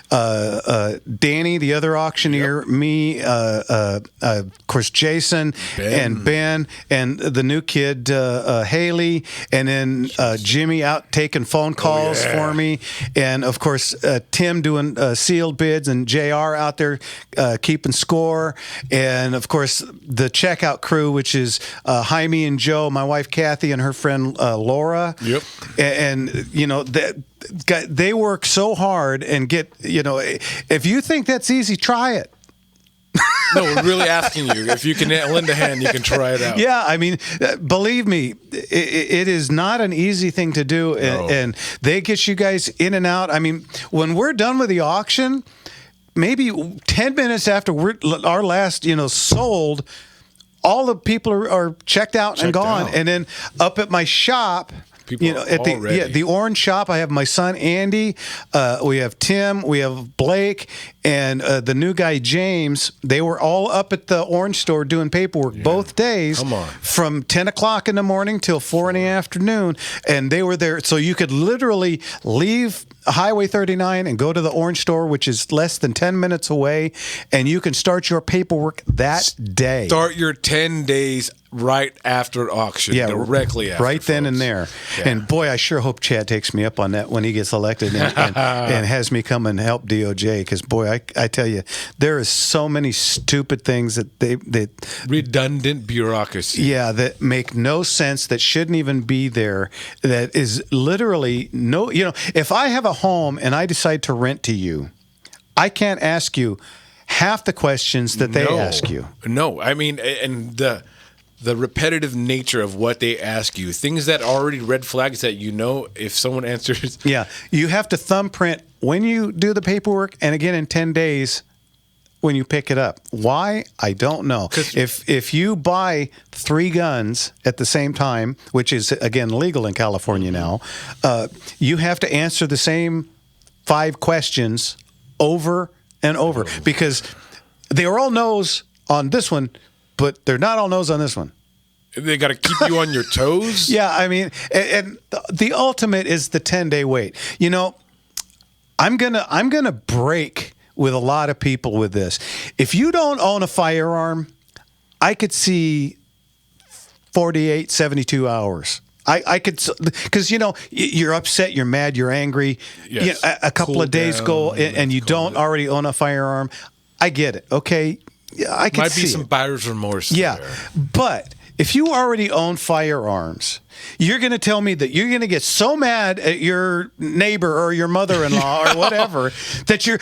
Danny, the other auctioneer, me, of course, Jason, and Ben, and the new kid, Haley, and then Jimmy out taking phone calls for me, and of course, Tim doing sealed bids, and JR out there keeping score, and of course, the checkout crew, which is Jaime and Joe, my wife, Kathy, Kathy and her friend Laura. Yep. And you know, they work so hard and get, you know, if you think that's easy, try it. No, we're really asking you. If you can lend a hand, you can try it out. Yeah, I mean, believe me, it is not an easy thing to do, and they get you guys in and out. I mean, when we're done with the auction, maybe 10 minutes after our last, you know, sold, all the people are checked out and gone. And then up at my shop, people, you know, at the orange shop, I have my son Andy, we have Tim, we have Blake, and the new guy James. They were all up at the orange store doing paperwork both days. Come on. From 10 o'clock in the morning till 4 in the afternoon, and they were there. So you could literally leave Highway 39 and go to the orange store, which is less than 10 minutes away, and you can start your paperwork that day. Start your 10 days right after auction, directly after. Right then and there. Yeah. And boy, I sure hope Chad takes me up on that when he gets elected and has me come and help DOJ, because boy, I tell you, there is so many stupid things that redundant bureaucracy. Yeah, that make no sense, that shouldn't even be there, that is literally no, you know, if I have a home and I decide to rent to you, I can't ask you half the questions that they ask you. No, I mean, and the repetitive nature of what they ask you, things that are already red flags that, you know, if someone answers. Yeah, you have to thumbprint when you do the paperwork, and again in 10 days when you pick it up. Why? I don't know. If you buy 3 guns at the same time, which is again legal in California now, you have to answer the same 5 questions over and over, because they are all no's on this one, but they're not all no's on this one. They got to keep you on your toes. Yeah, I mean, and the ultimate is the 10-day wait. You know, I'm gonna break with a lot of people with this. If you don't own a firearm, I could see 48, 72 hours. I could, because, you know, you're upset, you're mad, you're angry. Yes. You know, a couple of days go and you don't already own a firearm. I get it. Okay, I can see might be some buyer's remorse. Yeah, there. but if you already own firearms, you're going to tell me that you're going to get so mad at your neighbor or your mother-in-law or whatever that you're,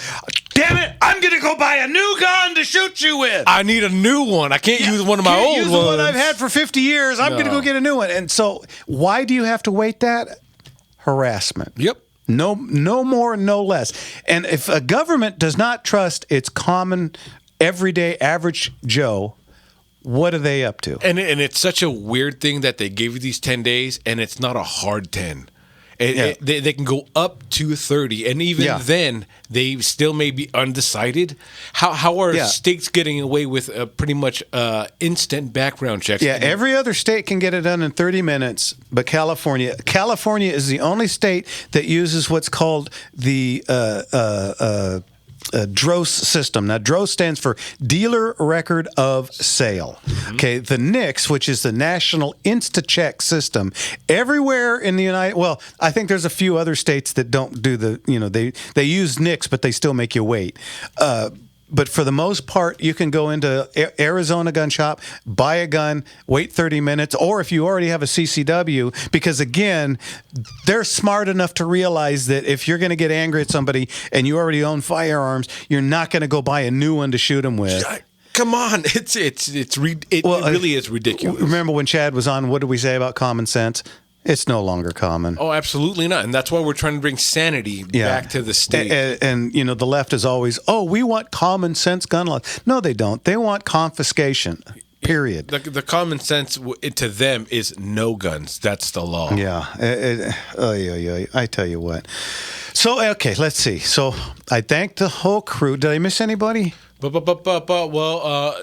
damn it, I'm going to go buy a new gun to shoot you with. I need a new one. I can't use one of my old ones. Use the one I've had for 50 years. I'm going to go get a new one. And so why do you have to wait that? Harassment. Yep. No more, no less. And if a government does not trust its common, everyday, average Joe, what are they up to? And it's such a weird thing that they give you these 10 days, and it's not a hard 10. They can go up to 30, and even then, they still may be undecided. How are states getting away with pretty much instant background checks? Yeah, every other state can get it done in 30 minutes, but California is the only state that uses what's called the DROS system. Now, DROS stands for Dealer Record of Sale. Okay, the NICS, which is the National Insta-Check System, everywhere in the well, I think there's a few other states that don't do the, you know, they use NICS, but they still make you wait. But for the most part, you can go into Arizona gun shop, buy a gun, wait 30 minutes, or if you already have a CCW, because again, they're smart enough to realize that if you're going to get angry at somebody and you already own firearms, you're not going to go buy a new one to shoot them with. Come on, it really is ridiculous. Remember when Chad was on, what did we say about common sense? It's no longer common. Oh, absolutely not. And that's why we're trying to bring sanity back to the state. And you know, the left is always, we want common sense gun laws. No, they don't. They want confiscation, period. The common sense to them is no guns. That's the law. Yeah. I tell you what. So, okay, let's see. So I thanked the whole crew. Did I miss anybody? Well,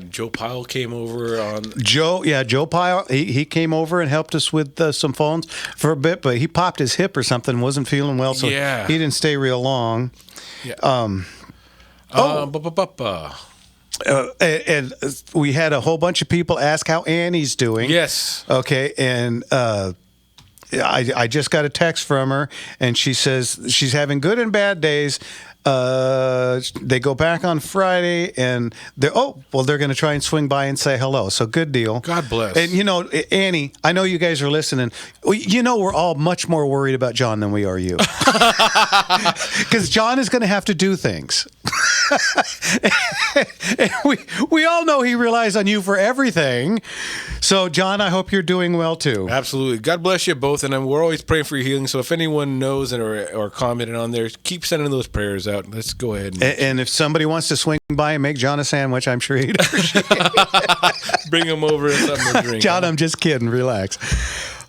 Joe Pyle came over on... Joe Pyle, he came over and helped us with some phones for a bit, but he popped his hip or something, wasn't feeling well, so he didn't stay real long. Yeah. And we had a whole bunch of people ask how Annie's doing. Yes. Okay, and... I just got a text from her, and she says she's having good and bad days. They go back on Friday, and they're going to try and swing by and say hello. So good deal. God bless. And Annie, I know you guys are listening. We're all much more worried about John than we are you, because John is going to have to do things. And we all know he relies on you for everything. So, John, I hope you're doing well too. Absolutely. God bless you both, and we're always praying for your healing. So, if anyone knows or commented on there, keep sending those prayers out. Let's go ahead. And if somebody wants to swing by and make John a sandwich, I'm sure he'd appreciate it. Bring him over and something to drink. John, I'm just kidding. Relax.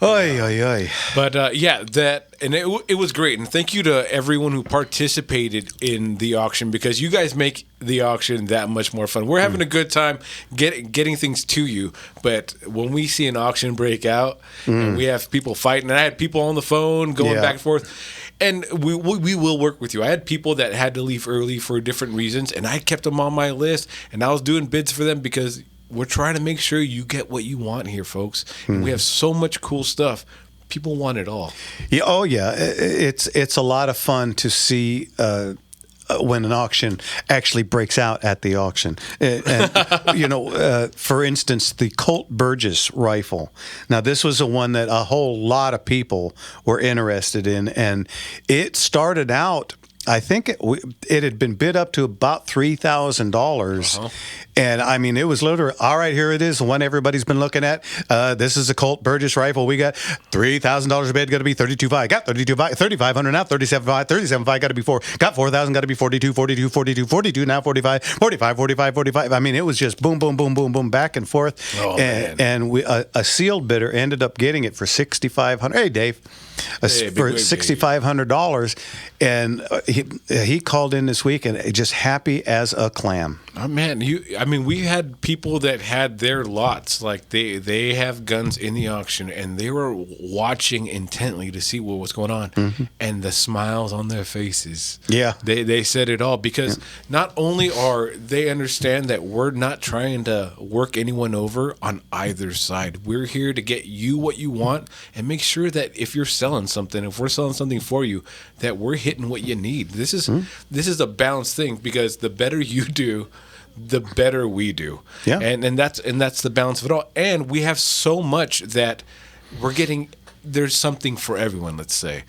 Oy, oy, oy. But it was great, and thank you to everyone who participated in the auction, because you guys make the auction that much more fun. We're having a good time getting things to you, but when we see an auction break out and we have people fighting, and I had people on the phone going back and forth. And we will work with you. I had people that had to leave early for different reasons, and I kept them on my list, and I was doing bids for them because we're trying to make sure you get what you want here, folks. And we have so much cool stuff. People want it all. Yeah. Oh, yeah. It's a lot of fun to see when an auction actually breaks out at the auction. For instance, the Colt Burgess rifle. Now, this was one that a whole lot of people were interested in, and it started out, I think it had been bid up to about $3,000. And I mean, it was literally, all right, here it is, the one everybody's been looking at. This is a Colt Burgess rifle. We got $3,000 a bid, got to be $32,500. Got $32,500, $3,500 now, $37,500, $37,500, got to be $4,000. Got $4,000, got to be $42,000, $42,000, $42,000, $42,000, now $45,000, $45,000, $45,000, $45,000. I mean, it was just boom, boom, boom, boom, boom, back and forth. And a sealed bidder ended up getting it for $6,500. Hey, Dave. For $6,500, and he called in this week and just happy as a clam. Oh man, we had people that had their lots, like they have guns in the auction, and they were watching intently to see what was going on, and the smiles on their faces. Yeah, they said it all, because not only are they understand that we're not trying to work anyone over on either side. We're here to get you what you want and make sure that if you're selling something, if we're selling something for you, that we're hitting what you need. This is a balanced thing, because the better you do, the better we do. Yeah. And that's the balance of it all. And we have so much that we're getting, there's something for everyone, let's say.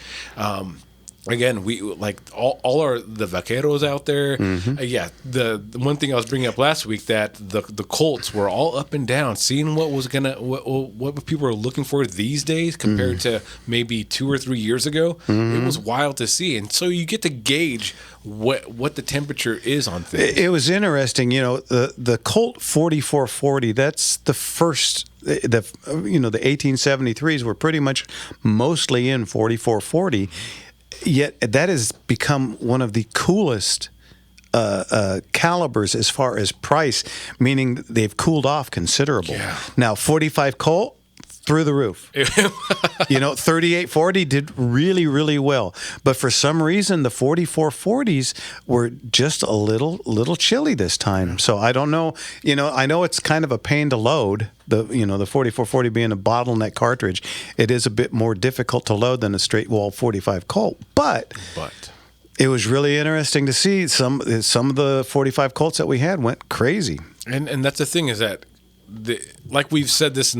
Again, we like all the vaqueros out there. The one thing I was bringing up last week, that the Colts were all up and down, seeing what was what people are looking for these days compared to maybe 2 or 3 years ago. It was wild to see, and so you get to gauge what the temperature is on things. It was interesting, the Colt 4440. That's the first. The 1873s were pretty much mostly in 4440. Yet that has become one of the coolest calibers as far as price, meaning they've cooled off considerable. Yeah. Now, 45 Colt, through the roof. 3840 did really, really well. But for some reason, the 4440s were just a little chilly this time. So I don't know. I know it's kind of a pain to load. The 4440 being a bottleneck cartridge, it is a bit more difficult to load than a straight wall 45 Colt. But it was really interesting to see some of the 45 Colts that we had went crazy. And that's the thing, is that like we've said this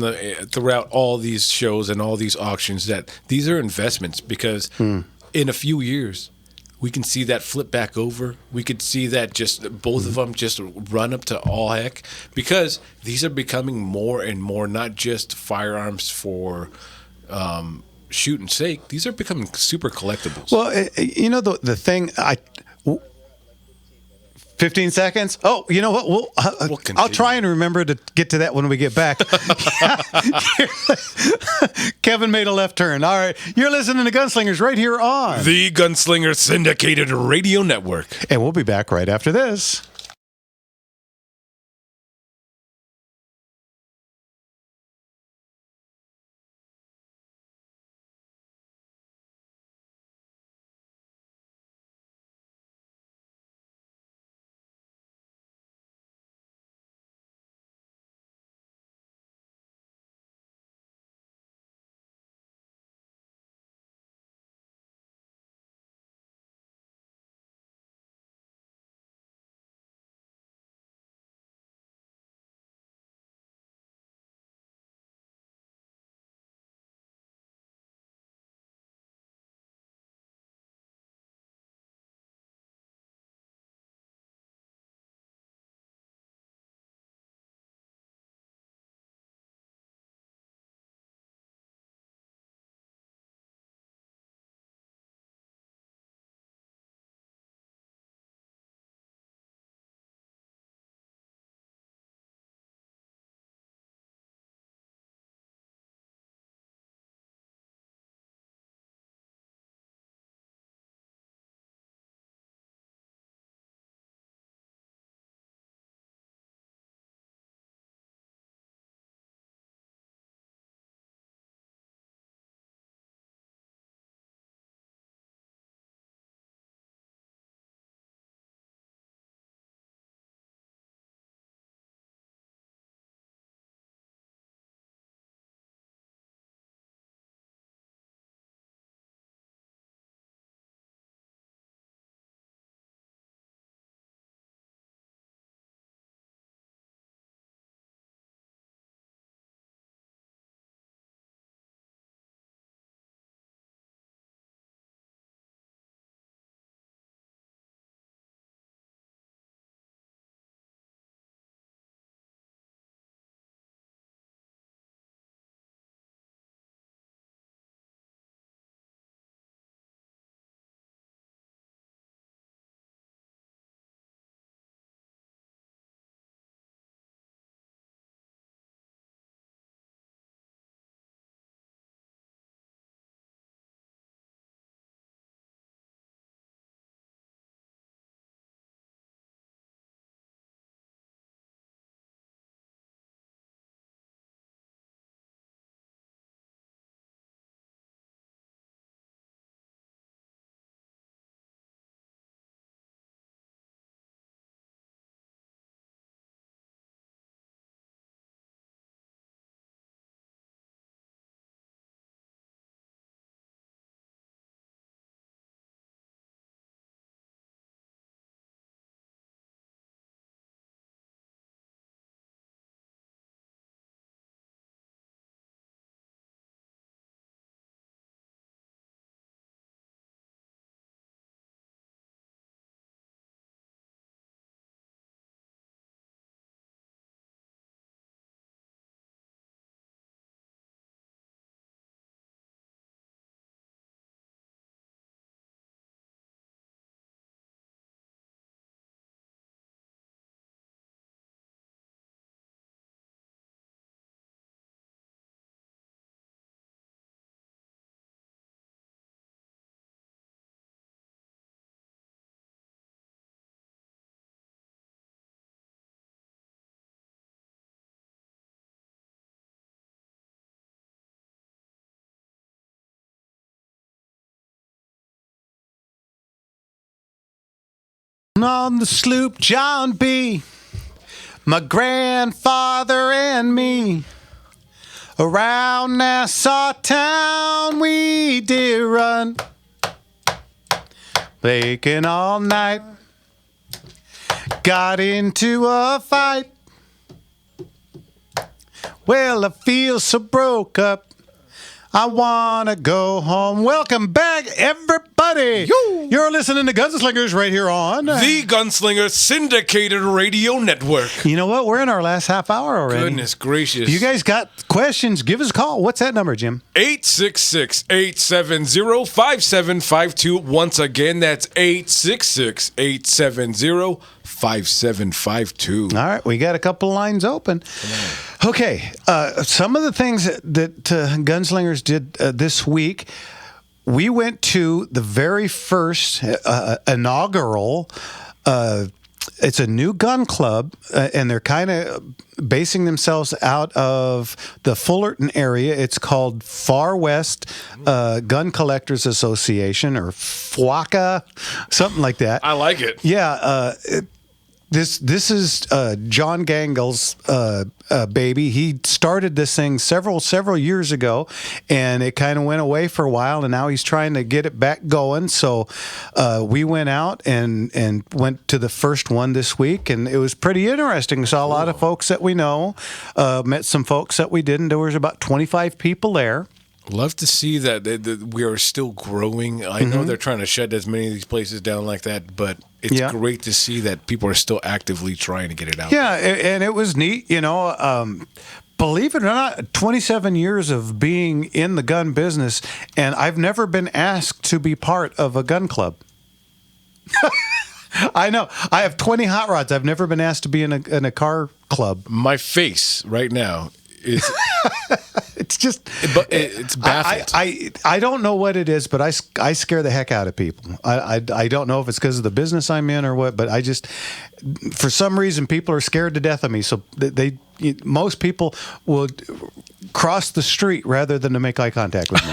throughout all these shows and all these auctions, that these are investments, because in a few years we can see that flip back over. We could see that just both of them just run up to all heck, because these are becoming more and more not just firearms for shooting sake. These are becoming super collectibles. Well, the thing 15 seconds? Oh, you know what? I'll try and remember to get to that when we get back. Kevin made a left turn. All right. You're listening to Gunslingers right here on the Gunslinger Syndicated Radio Network. And we'll be back right after this. on the sloop John B. My grandfather and me. Around Nassau town we did run. Baking all night. Got into a fight. Well, I feel so broke up. I want to go home. Welcome back, everybody. You're listening to Gunslingers right here on The Gunslinger Syndicated Radio Network. You know what? We're in our last half hour already. Goodness gracious. If you guys got questions, give us a call. What's that number, Jim? 866-870-5752. Once again, that's 866-870-5752. All right, we got a couple lines open. Okay, some of the things that Gunslingers did this week, we went to the very first inaugural, it's a new gun club, and they're kind of basing themselves out of the Fullerton area. It's called Far West Gun Collectors Association, or FWACA, something like that. I like it. Yeah, This is John Gangel's baby. He started this thing several years ago, and it kind of went away for a while, and now he's trying to get it back going. So we went out and went to the first one this week, and it was pretty interesting. Saw a lot of folks that we know, met some folks that we didn't. There was about 25 people there. Love to see that we are still growing. I know they're trying to shut as many of these places down like that, but it's great to see that people are still actively trying to get it out. Yeah, and it was neat, you know. Believe it or not, 27 years of being in the gun business, and I've never been asked to be part of a gun club. I know. I have 20 hot rods. I've never been asked to be in a car club. My face right now is... It's just, it's baffled. I don't know what it is, but I scare the heck out of people. I don't know if it's because of the business I'm in or what, but I just, for some reason, people are scared to death of me. So most people would cross the street rather than to make eye contact with me.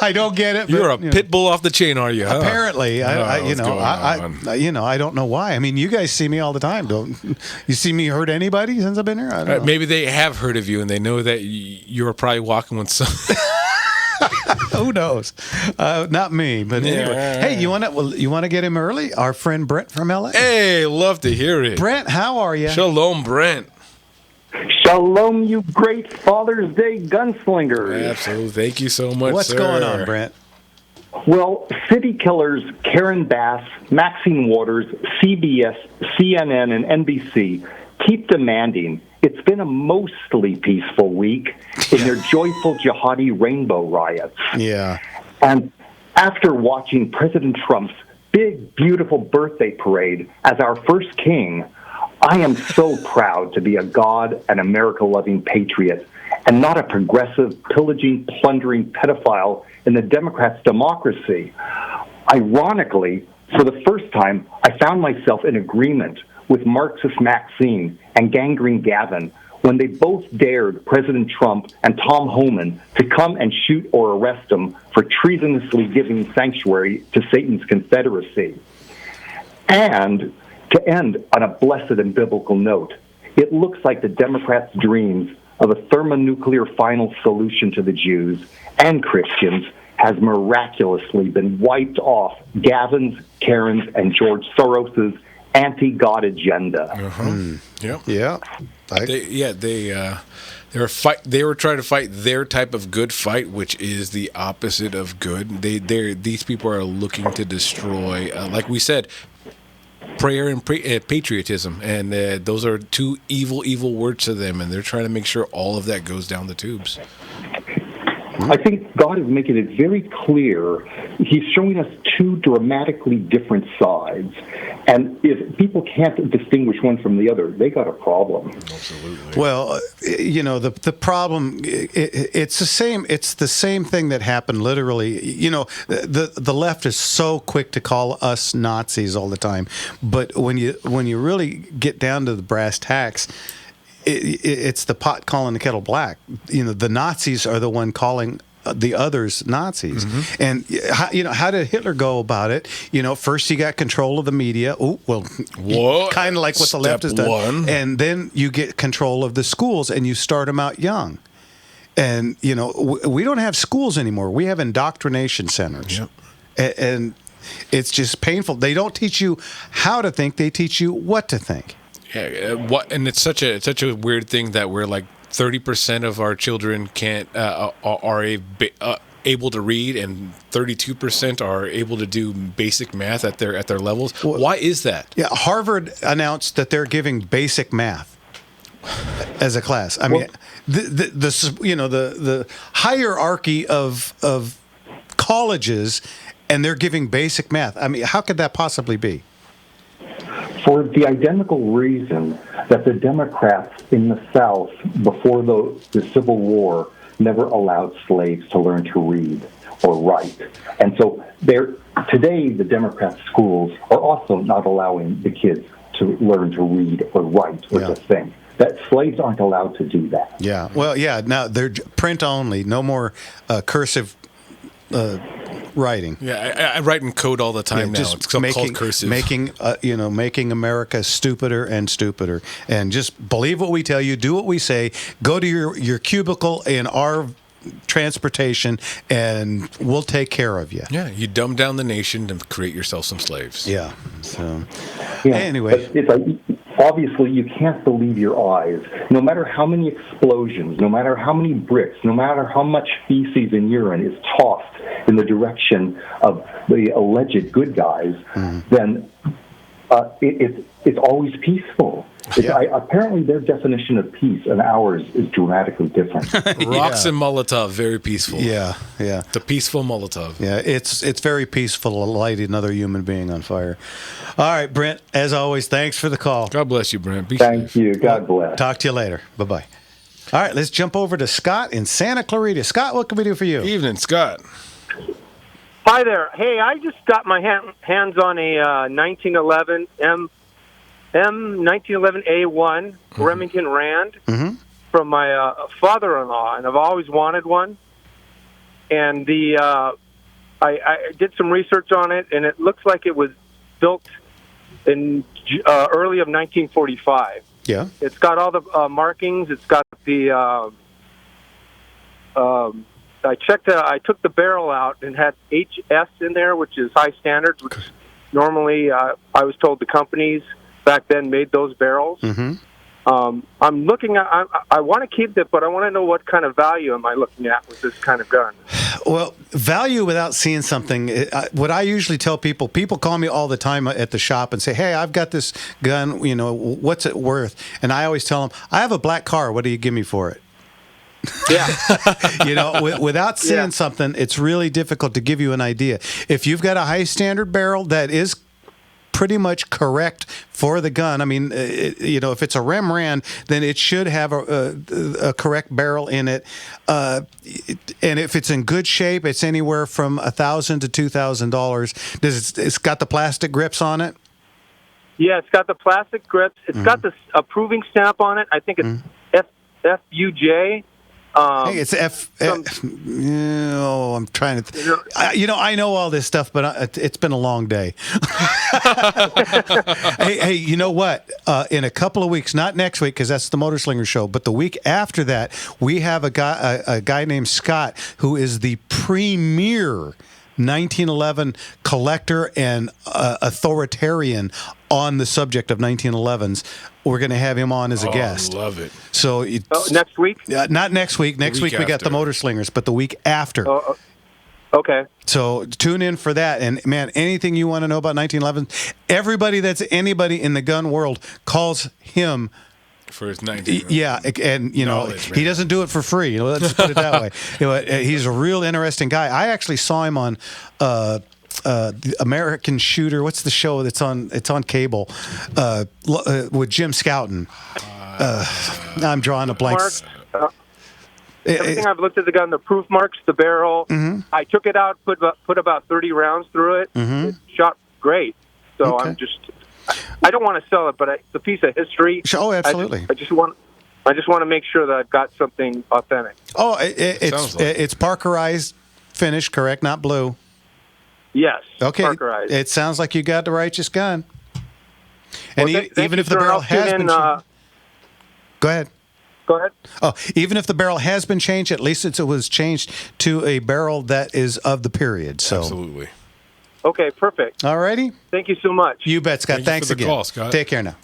I don't get it. You're a pit bull off the chain, are you? Huh? Apparently, I don't know why. I mean, you guys see me all the time. Don't you see me hurt anybody since I've been here? I don't know. Maybe they have heard of you and they know that you're probably walking with some. Who knows? Not me, but anyway. Hey, you want to get him early? Our friend Brent from LA. Hey, love to hear it. Brent, how are you? Shalom, Brent. Shalom, you great Father's Day gunslingers. Absolutely. Thank you so much, What's sir. going on, Brent? Well, city killers Karen Bass, Maxine Waters, CBS, CNN, and NBC keep demanding. It's been a mostly peaceful week in their joyful jihadi rainbow riots. Yeah. And after watching President Trump's big, beautiful birthday parade as our first king, I am so proud to be a God and America-loving patriot and not a progressive, pillaging, plundering pedophile in the Democrats' democracy. Ironically, for the first time, I found myself in agreement with Marxist Maxine and Gangrene Gavin when they both dared President Trump and Tom Homan to come and shoot or arrest him for treasonously giving sanctuary to Satan's Confederacy. And to end on a blessed and biblical note, it looks like the Democrats' dreams of a thermonuclear final solution to the Jews and Christians has miraculously been wiped off Gavin's, Karen's, and George Soros's anti-God agenda. Yeah. They were trying to fight their type of good fight, which is the opposite of good. These people are looking to destroy, like we said, prayer and patriotism, and those are two evil words to them, and they're trying to make sure all of that goes down the tubes. I think God is making it very clear. He's showing us two dramatically different sides. And if people can't distinguish one from the other, they got a problem. Absolutely. Well, you know, the problem, it's the same. It's the same thing that happened literally. You know, the left is so quick to call us Nazis all the time. But when you really get down to the brass tacks, it's the pot calling the kettle black. You know, the Nazis are the one calling the others Nazis. And how did Hitler go about it? First he got control of the media. Oh, well, kind of like what the left has done. One. And then you get control of the schools and you start them out young. And, we don't have schools anymore. We have indoctrination centers. Yep. And it's just painful. They don't teach you how to think. They teach you what to think. Yeah, and it's such a weird thing that we're like 30% of our children can't are able to read, and 32% are able to do basic math at their levels. Why is that? Yeah, Harvard announced that they're giving basic math as a class. I mean, the hierarchy of colleges, and they're giving basic math. I mean, how could that possibly be? For the identical reason that the Democrats in the South, before the Civil War, never allowed slaves to learn to read or write. And so today, the Democrat schools are also not allowing the kids to learn to read or write or to think. That slaves aren't allowed to do that. Yeah. Well, yeah. Now they're print only. No more cursive writing. Yeah, I write in code all the time now. It's called cursive. Making America stupider and stupider. And just believe what we tell you, do what we say, go to your cubicle in our transportation, and we'll take care of you. Yeah, you dumb down the nation to create yourself some slaves. Yeah. So anyway, it's obviously you can't believe your eyes. No matter how many explosions, no matter how many bricks, no matter how much feces and urine is tossed in the direction of the alleged good guys, then it's always peaceful. Apparently, their definition of peace and ours is dramatically different. Rocks and Molotov, very peaceful. Yeah. The peaceful Molotov. Yeah, it's very peaceful to light another human being on fire. All right, Brent, as always, thanks for the call. God bless you, Brent. Thank you. God bless. Talk to you later. Bye-bye. All right, let's jump over to Scott in Santa Clarita. Scott, what can we do for you? Evening, Scott. Hi there. Hey, I just got my hands on a 1911 M1911A1 Remington Rand from my father-in-law, and I've always wanted one. And I did some research on it, and it looks like it was built in early of 1945. Yeah. It's got all the markings. It's got the. I checked. I took the barrel out and had HS in there, which is high standards. Which normally, I was told the companies back then made those barrels. I'm looking at. I want to keep it, but I want to know what kind of value am I looking at with this kind of gun. Well, value without seeing something. What I usually tell people call me all the time at the shop and say, "Hey, I've got this gun. What's it worth?" And I always tell them, "I have a black car. What do you give me for it?" Yeah. Without seeing something, it's really difficult to give you an idea. If you've got a high standard barrel that is pretty much correct for the gun. I mean, if it's a Rem Rand, then it should have a correct barrel in it. And if it's in good shape, it's anywhere from $1,000 to $2,000. It's got the plastic grips on it? Yeah, it's got the plastic grips. It's got this approving stamp on it. I think it's FUJ. Hey, it's I'm trying to. I know all this stuff, but it's been a long day. hey, you know what? In a couple of weeks, not next week because that's the Motor Slinger show, but the week after that, we have a guy named Scott who is the premier 1911 collector and authoritarian on the subject of 1911s. We're going to have him on as a guest. I love it. So next week? Not next week. Next week we got the Motor Slingers, but the week after. Okay. So tune in for that. And man, anything you want to know about 1911, everybody that's anybody in the gun world calls him for his 19. Yeah, and he doesn't do it for free. Let's put it that way. He's a real interesting guy. I actually saw him on the American Shooter. What's the show that's on? It's on cable with Jim Scouten. I'm drawing a blank. Everything I've looked at the gun, the proof marks, the barrel. I took it out, put about 30 rounds through it. It shot great. So I'm just. I don't want to sell it, but it's a piece of history. Oh, absolutely. I just want I just want to make sure that I've got something authentic. Oh, it's Parkerized finish, correct? Not blue. Yes. Okay. Parkerized. It sounds like you got the righteous gun. And Well, even if the barrel has been changed, go ahead. Go ahead. Oh, even if the barrel has been changed, at least it was changed to a barrel that is of the period. So absolutely. Okay, perfect. All righty. Thank you so much. You bet, Scott. Thank you Thanks for the again. call, Scott. Take care now.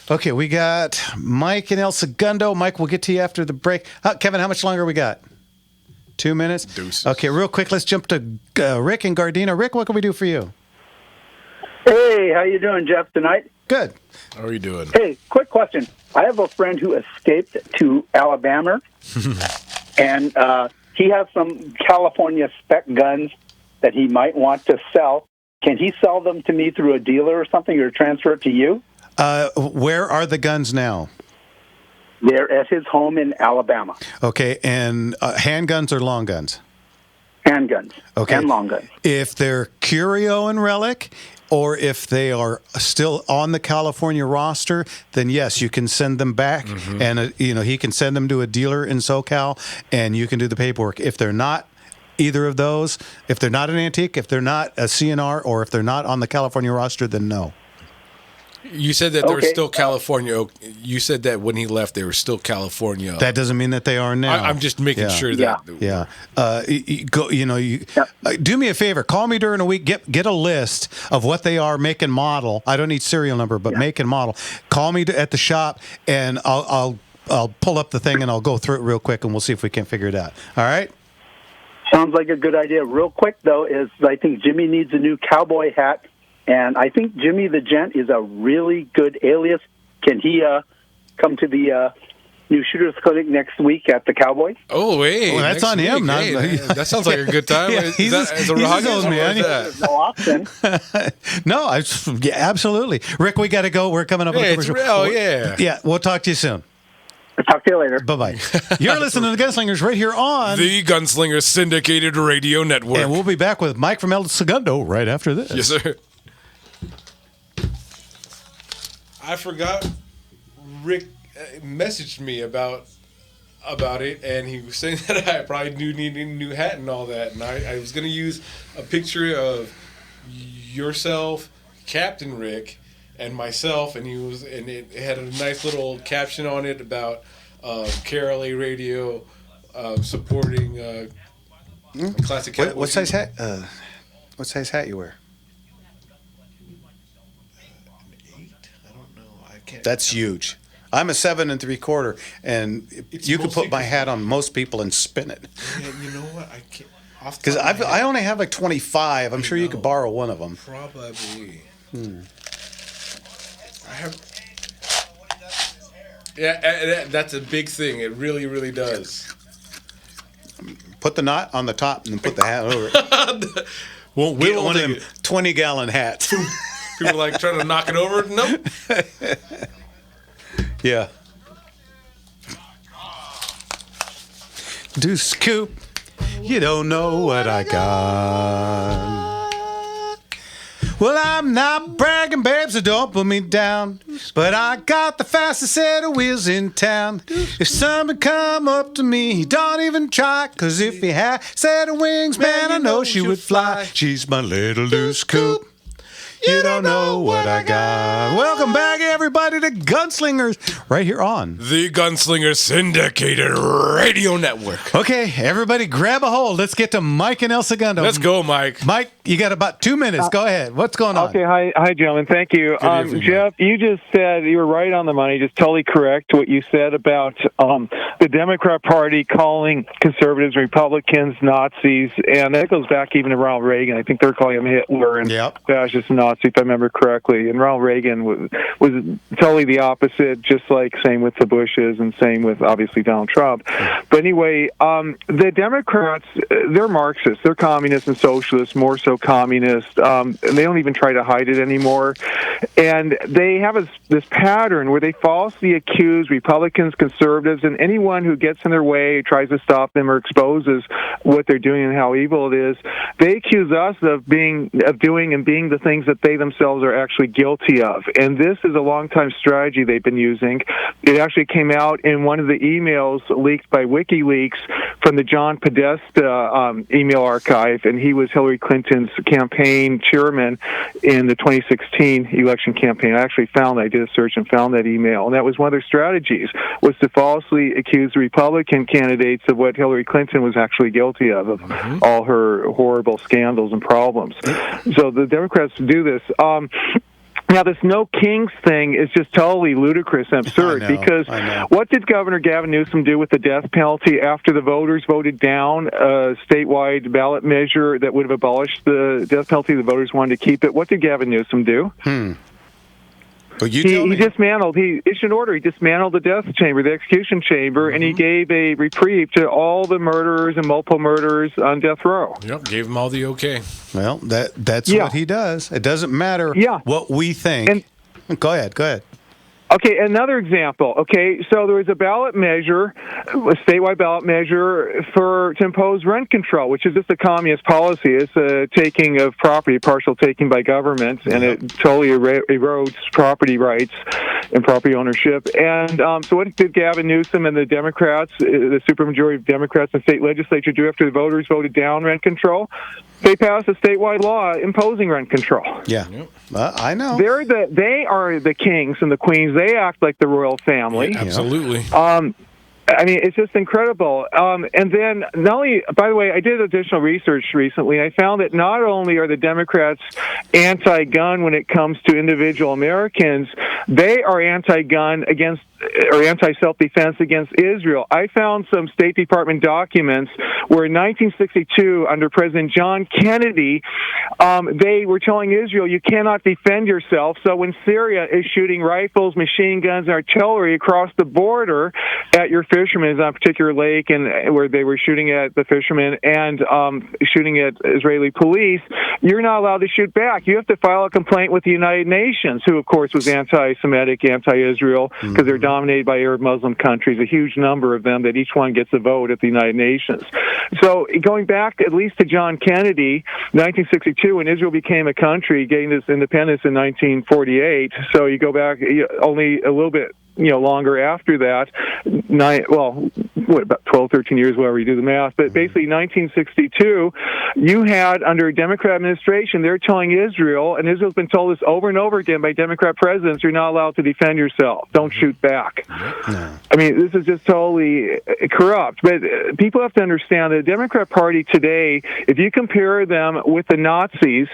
Okay, we got Mike in El Segundo. Mike, we'll get to you after the break. Kevin, how much longer we got? 2 minutes? Deuces. Okay, real quick, let's jump to Rick in Gardena. Rick, what can we do for you? Hey, how you doing, Jeff, tonight? Good. How are you doing? Hey, quick question. I have a friend who escaped to Alabama, and he has some California spec guns that he might want to sell. Can he sell them to me through a dealer or something, or transfer it to you? Where are the guns now? They're at his home in Alabama. Okay, and handguns or long guns? Handguns. Okay. And long guns. If they're Curio and Relic, or if they are still on the California roster, then yes, you can send them back, and he can send them to a dealer in SoCal, and you can do the paperwork. If they're not either of those, if they're not an antique, if they're not a CNR, or if they're not on the California roster, then no. You said that they're still California. You said that when he left, they were still California. That doesn't mean that they are now. I'm just making sure that. Yeah. Do me a favor. Call me during a week. Get a list of what they are, make and model. I don't need serial number, but make and model. Call me at the shop, and I'll pull up the thing and I'll go through it real quick, and we'll see if we can figure it out. All right. Sounds like a good idea. Real quick, though, is I think Jimmy needs a new cowboy hat. And I think Jimmy the Gent is a really good alias. Can he come to the new Shooters Clinic next week at the Cowboy? Oh, wait. That's on him. That sounds like a good time. He's a old man. No option. No, absolutely. Rick, we got to go. We're coming up on a commercial. Yeah, we'll talk to you soon. I'll talk to you later. Bye-bye. You're listening to Gunslingers right here on the Gunslinger Syndicated Radio Network. And we'll be back with Mike from El Segundo right after this. Yes, sir. I forgot Rick messaged me about it, and he was saying that I probably do need a new hat and all that. And I was going to use a picture of yourself, Captain Rick, and myself, and it had a nice little caption on it about KRLA Radio supporting classic Cowboys. What size hat? What size hat you wear? That's huge. I'm a 7 3/4, and you could put my hat on most people and spin it. Yeah, you know what? I can't. Because I only have like 25. I'm sure you could borrow one of them. Probably. I have. Yeah, that's a big thing. It really, really does. Put the knot on the top and then put the hat over it. Won't get one of them 20-gallon hats. People like trying to knock it over. Nope. Yeah. Deuce Coop, you don't know what I got. Well, I'm not bragging, babe, so don't put me down. But I got the fastest set of wheels in town. If someone come up to me, don't even try. 'Cause if he had a set of wings, man, I know she would fly. She's my little Deuce Coop. You don't know what I got. Welcome back, everybody, to Gunslingers, right here on the Gunslinger Syndicated Radio Network. Okay, everybody, grab a hold. Let's get to Mike and El Segundo. Let's go, Mike. Mike, you got about 2 minutes. Go ahead. What's going on? Okay, hi, gentlemen. Thank you. Jeff, you just said you were right on the money. Just totally correct what you said about the Democrat Party calling conservatives, Republicans, Nazis, and that goes back even to Ronald Reagan. I think they're calling him Hitler and fascist Nazi, if I remember correctly. And Ronald Reagan was totally the opposite, just like same with the Bushes and same with, obviously, Donald Trump. But anyway, the Democrats, they're Marxists. They're communists and socialists, more so communist. And they don't even try to hide it anymore. And they have this pattern where they falsely accuse Republicans, conservatives, and anyone who gets in their way, tries to stop them, or exposes what they're doing and how evil it is. They accuse us of doing and being the things that they themselves are actually guilty of. And this is a long-time strategy they've been using. It actually came out in one of the emails leaked by WikiLeaks from the John Podesta email archive, and he was Hillary Clinton's campaign chairman in the 2016 election campaign. I actually I did a search and found that email, and that was one of their strategies, was to falsely accuse the Republican candidates of what Hillary Clinton was actually guilty of all her horrible scandals and problems. So the Democrats do this. Now, this no kings thing is just totally ludicrous and absurd, because what did Governor Gavin Newsom do with the death penalty after the voters voted down a statewide ballot measure that would have abolished the death penalty? The voters wanted to keep it. What did Gavin Newsom do? Well, he dismantled. He issued an order. He dismantled the death chamber, the execution chamber, and he gave a reprieve to all the murderers and multiple murderers on death row. Yep, gave them all the okay. Well, that's what he does. It doesn't matter what we think. Go ahead. Okay, another example. Okay, so there was a ballot measure, a statewide ballot measure to impose rent control, which is just a communist policy. It's a taking of property, partial taking by government, and it totally erodes property rights and property ownership. And so what did Gavin Newsom and the Democrats, the supermajority of Democrats in the state legislature, do after the voters voted down rent control? They passed a statewide law imposing rent control. Yeah, I know. They are the kings and the queens. They act like the royal family. Yeah, absolutely. I mean, it's just incredible. And then, not only, by the way, I did additional research recently. I found that not only are the Democrats anti-gun when it comes to individual Americans, they are anti-gun against or anti-self-defense against Israel. I found some State Department documents where in 1962, under President John Kennedy, they were telling Israel, you cannot defend yourself. So when Syria is shooting rifles, machine guns, and artillery across the border at your fishermen on a particular lake, and where they were shooting at the fishermen and shooting at Israeli police, you're not allowed to shoot back. You have to file a complaint with the United Nations, who, of course, was anti-Semitic, anti-Israel, because they're dominated by Arab Muslim countries, a huge number of them, that each one gets a vote at the United Nations. So going back at least to John Kennedy, 1962, when Israel became a country, gained its independence in 1948, so you go back only a little bit longer after that, about 12, 13 years, whatever you do the math, but basically 1962, you had, under a Democrat administration, they're telling Israel, and Israel's been told this over and over again by Democrat presidents, you're not allowed to defend yourself. Don't shoot back. No. I mean, this is just totally corrupt. But people have to understand the Democrat Party today, if you compare them with the Nazis,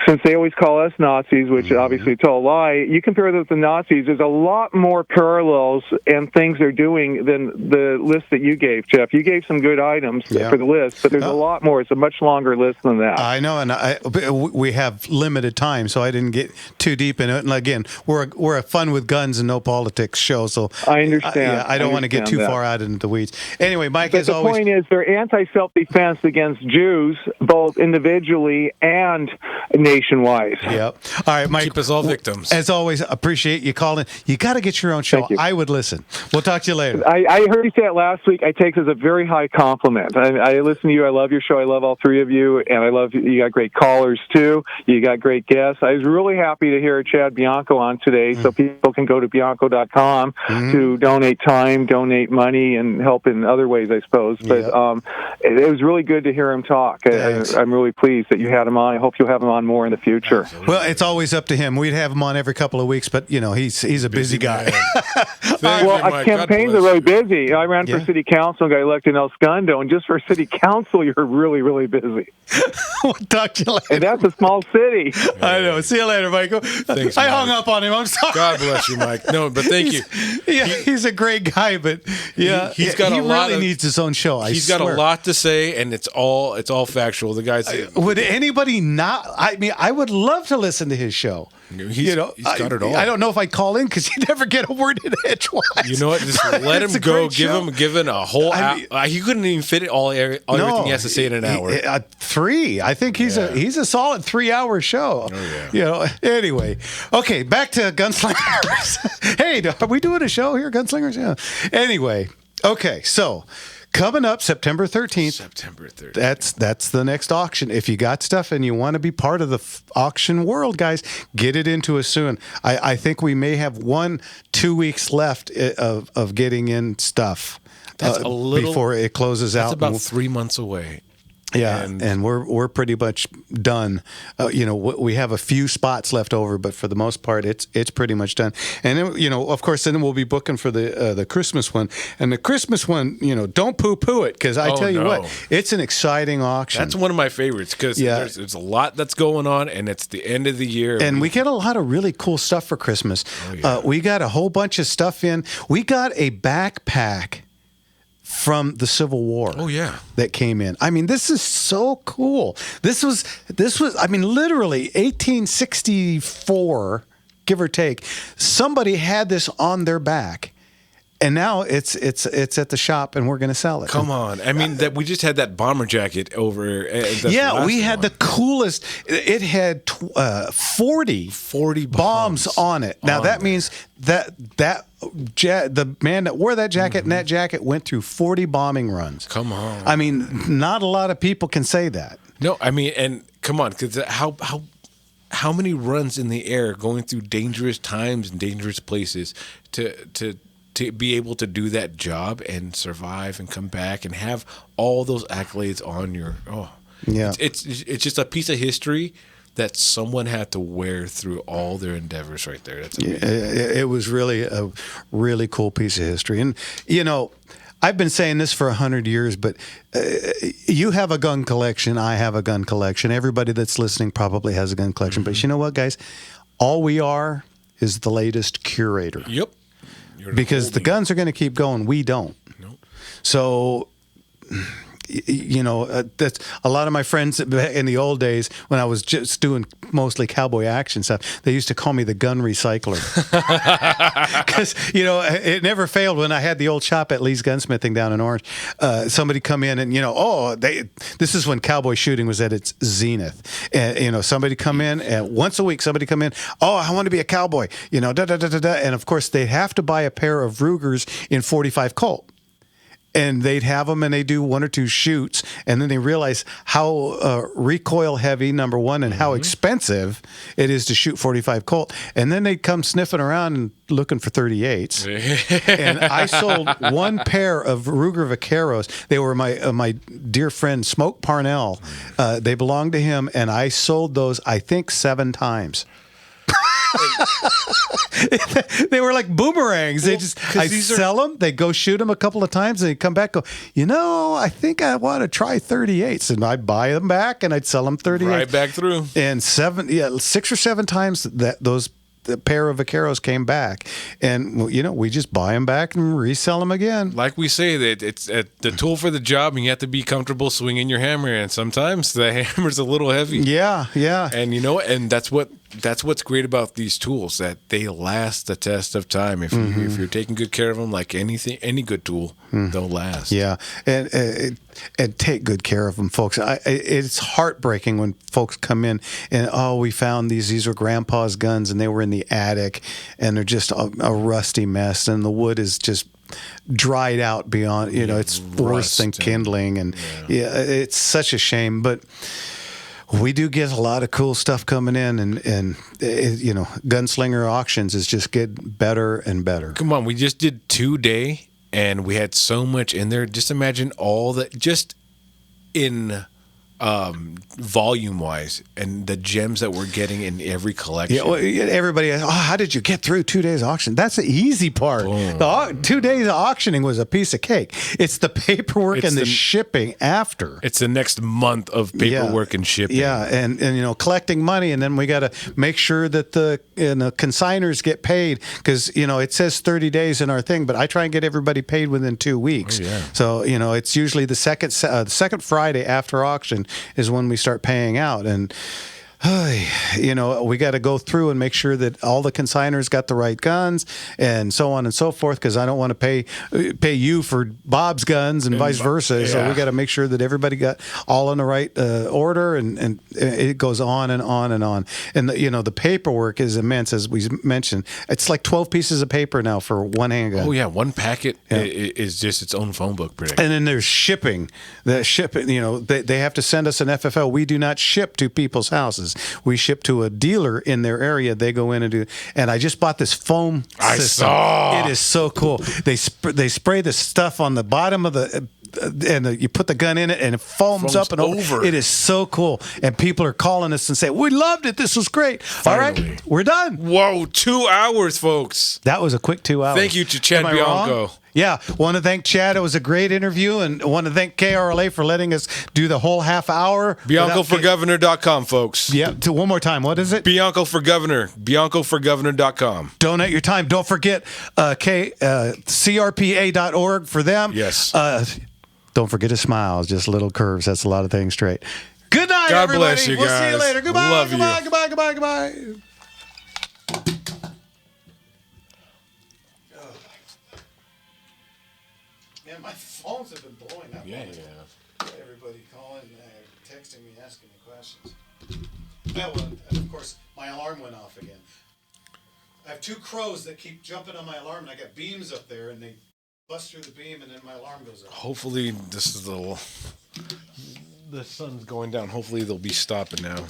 since they always call us Nazis, which obviously is a lie, you compare them with the Nazis, there's a lot more parallels and things they're doing than the list that you gave, Jeff. You gave some good items for the list, but there's a lot more. It's a much longer list than that. I know, and we have limited time, so I didn't get too deep in it. And again, we're a fun with guns and no politics show, so I understand. I don't want to get too far out into the weeds. Anyway, Mike, but as always, the point is they're anti-self-defense against Jews, both individually and nationwide. Yep. All right, Mike. Keep us all victims. As always, appreciate you calling. You got to get your own show. I would listen. We'll talk to you later. I heard you say it last week. I take it as a very high compliment. I listen to you. I love your show. I love all three of you, and I love you got great callers too. You got great guests. I was really happy to hear Chad Bianco on today, so people can go to Bianco.com to donate time, donate money, and help in other ways, I suppose. But it was really good to hear him talk. I'm really pleased that you had him on. I hope you'll have him on more in the future. Well, it's always up to him. We'd have him on every couple of weeks, but he's a busy guy. Well, campaigns are really busy. I ran for city council and got elected in El Segundo, and just for city council, you're really, really busy. We'll talk to you later. And that's a small city. I know. See you later, Michael. Thanks, I Mike. hung up on him. I'm sorry. God bless you, Mike. No, but thank you. Yeah, he's a great guy, but he's got a lot. He really needs his own show. He's got a lot to say, and it's all factual. The guy's. Would anybody not? I mean, I would love to listen to his show. He's got it all. I don't know if I'd call in because you never get a word forward and edgewise. You know what? Just let him go. Give him a whole hour. He couldn't even fit it everything he has to say in an hour. 3. I think he's a solid 3-hour show. Oh, yeah. Anyway. Okay, back to Gunslingers. Hey, are we doing a show here, Gunslingers? Yeah. Anyway. Okay, so coming up September 13th. September 13th. That's the next auction. If you got stuff and you want to be part of the auction world, guys, get it into us soon. I think we may have 1-2 weeks left of getting in stuff. That's a little before it closes out. That's about 3 months away. Yeah, and we're pretty much done. We have a few spots left over, but for the most part, it's pretty much done. And then, of course, then we'll be booking for the Christmas one. And the Christmas one, don't poo-poo it, because I tell you what, it's an exciting auction. That's one of my favorites because there's a lot that's going on, and it's the end of the year. And we get a lot of really cool stuff for Christmas. We got a whole bunch of stuff in. We got a backpack from the Civil War. Oh yeah, that came in. I mean, this is so cool. This was. I mean, literally 1864, give or take. Somebody had this on their back, and now it's at the shop, and we're going to sell it. Come on, I mean that we just had that bomber jacket over. We had the coolest. It had 40 bombs on it. Now that means that the man that wore that jacket and that jacket went through 40 bombing runs. Come on. I mean, not a lot of people can say that. No, I mean, and come on, because how many runs in the air going through dangerous times and dangerous places to be able to do that job and survive and come back and have all those accolades on your it's just a piece of history that someone had to wear through all their endeavors right there. That's amazing. It was really a really cool piece of history. And, I've been saying this for 100 years, but you have a gun collection. I have a gun collection. Everybody that's listening probably has a gun collection. But you know what, guys? All we are is the latest curator. Yep. Because the guns are going to keep going. We don't. Nope. So... that's a lot of my friends in the old days when I was just doing mostly cowboy action stuff. They used to call me the gun recycler because it never failed when I had the old shop at Lee's Gunsmithing down in Orange. Somebody come in and this is when cowboy shooting was at its zenith. And somebody come in and once a week somebody come in. Oh, I want to be a cowboy. And of course they'd have to buy a pair of Rugers in .45 Colt. And they'd have them and they do 1 or 2 shoots. And then they realize how recoil heavy, number one, and how expensive it is to shoot .45 Colt. And then they'd come sniffing around and looking for 38s. And I sold 1 pair of Ruger Vaqueros. They were my dear friend Smoke Parnell. They belonged to him. And I sold those, I think, 7 times. They were like boomerangs. I sell them. They go shoot them a couple of times, and they come back. Go, I think I want to try 38s, and I'd buy them back, and I'd sell them 38s right back through. And 6 or 7 times those pair of Vaqueros came back, and we just buy them back and resell them again. Like we say, that it's the tool for the job, and you have to be comfortable swinging your hammer. And sometimes the hammer's a little heavy. Yeah. And and that's what's great about these tools, that they last the test of time. If you're taking good care of them, like any good tool, they'll last. Yeah, and take good care of them, folks. It's heartbreaking when folks come in and we found these were Grandpa's guns and they were in the attic and they're just a rusty mess and the wood is just dried out beyond. It's worse than kindling, and it's such a shame, but. We do get a lot of cool stuff coming in, and Gunslinger auctions is just getting better and better. Come on, we just did 2-day, and we had so much in there. Just imagine all that, just in volume-wise, and the gems that we're getting in every collection. Yeah, everybody, how did you get through 2 days of auction? That's the easy part. The 2 days of auctioning was a piece of cake. It's the paperwork and the shipping after. It's the next month of paperwork and shipping. Yeah, and collecting money, and then we got to make sure that the consigners get paid, because it says 30 days in our thing, but I try and get everybody paid within 2 weeks. Oh, yeah. So it's usually the second Friday after auction is when we start paying out, and you know, we got to go through and make sure that all the consigners got the right guns and so on and so forth, because I don't want to pay you for Bob's guns and vice versa. So we got to make sure that everybody got all in the right order, and it goes on and on and on. And you know, the paperwork is immense, as we mentioned. It's like 12 pieces of paper now for one handgun. Oh yeah, one packet is just its own phone book, pretty. And then there's shipping. The shipping, you know, they have to send us an FFL. We do not ship to people's houses. We ship to a dealer in their area. They go in and do. And I just bought this foam system. Saw. It is so cool. They spray the stuff on the bottom of the. You put the gun in it and it foams up and over. It is so cool. And people are calling us and saying, "We loved it. This was great." Finally. All right, we're done. Whoa, 2 hours, folks. That was a quick 2 hours. Thank you to Chad Bianco. Wrong? Yeah, want to thank Chad. It was a great interview, and want to thank KRLA for letting us do the whole half hour. BiancoForGovernor.com, folks. Yeah, one more time. What is it? Bianco for Governor. BiancoForGovernor.com. Donate your time. Don't forget CRPA.org for them. Yes. Don't forget to smile. Just little curves. That's a lot of things straight. Good night, God everybody. bless you We'll guys. see you later. Goodbye. Love goodbye. you. Goodbye. Goodbye. Goodbye. Goodbye. Man, my phones have been blowing up. Yeah. Everybody calling, texting me, asking me questions. And of course, my alarm went off again. I have two crows that keep jumping on my alarm, and I got beams up there, and they bust through the beam, and then my alarm goes off. Hopefully, the sun's going down. Hopefully, they'll be stopping now.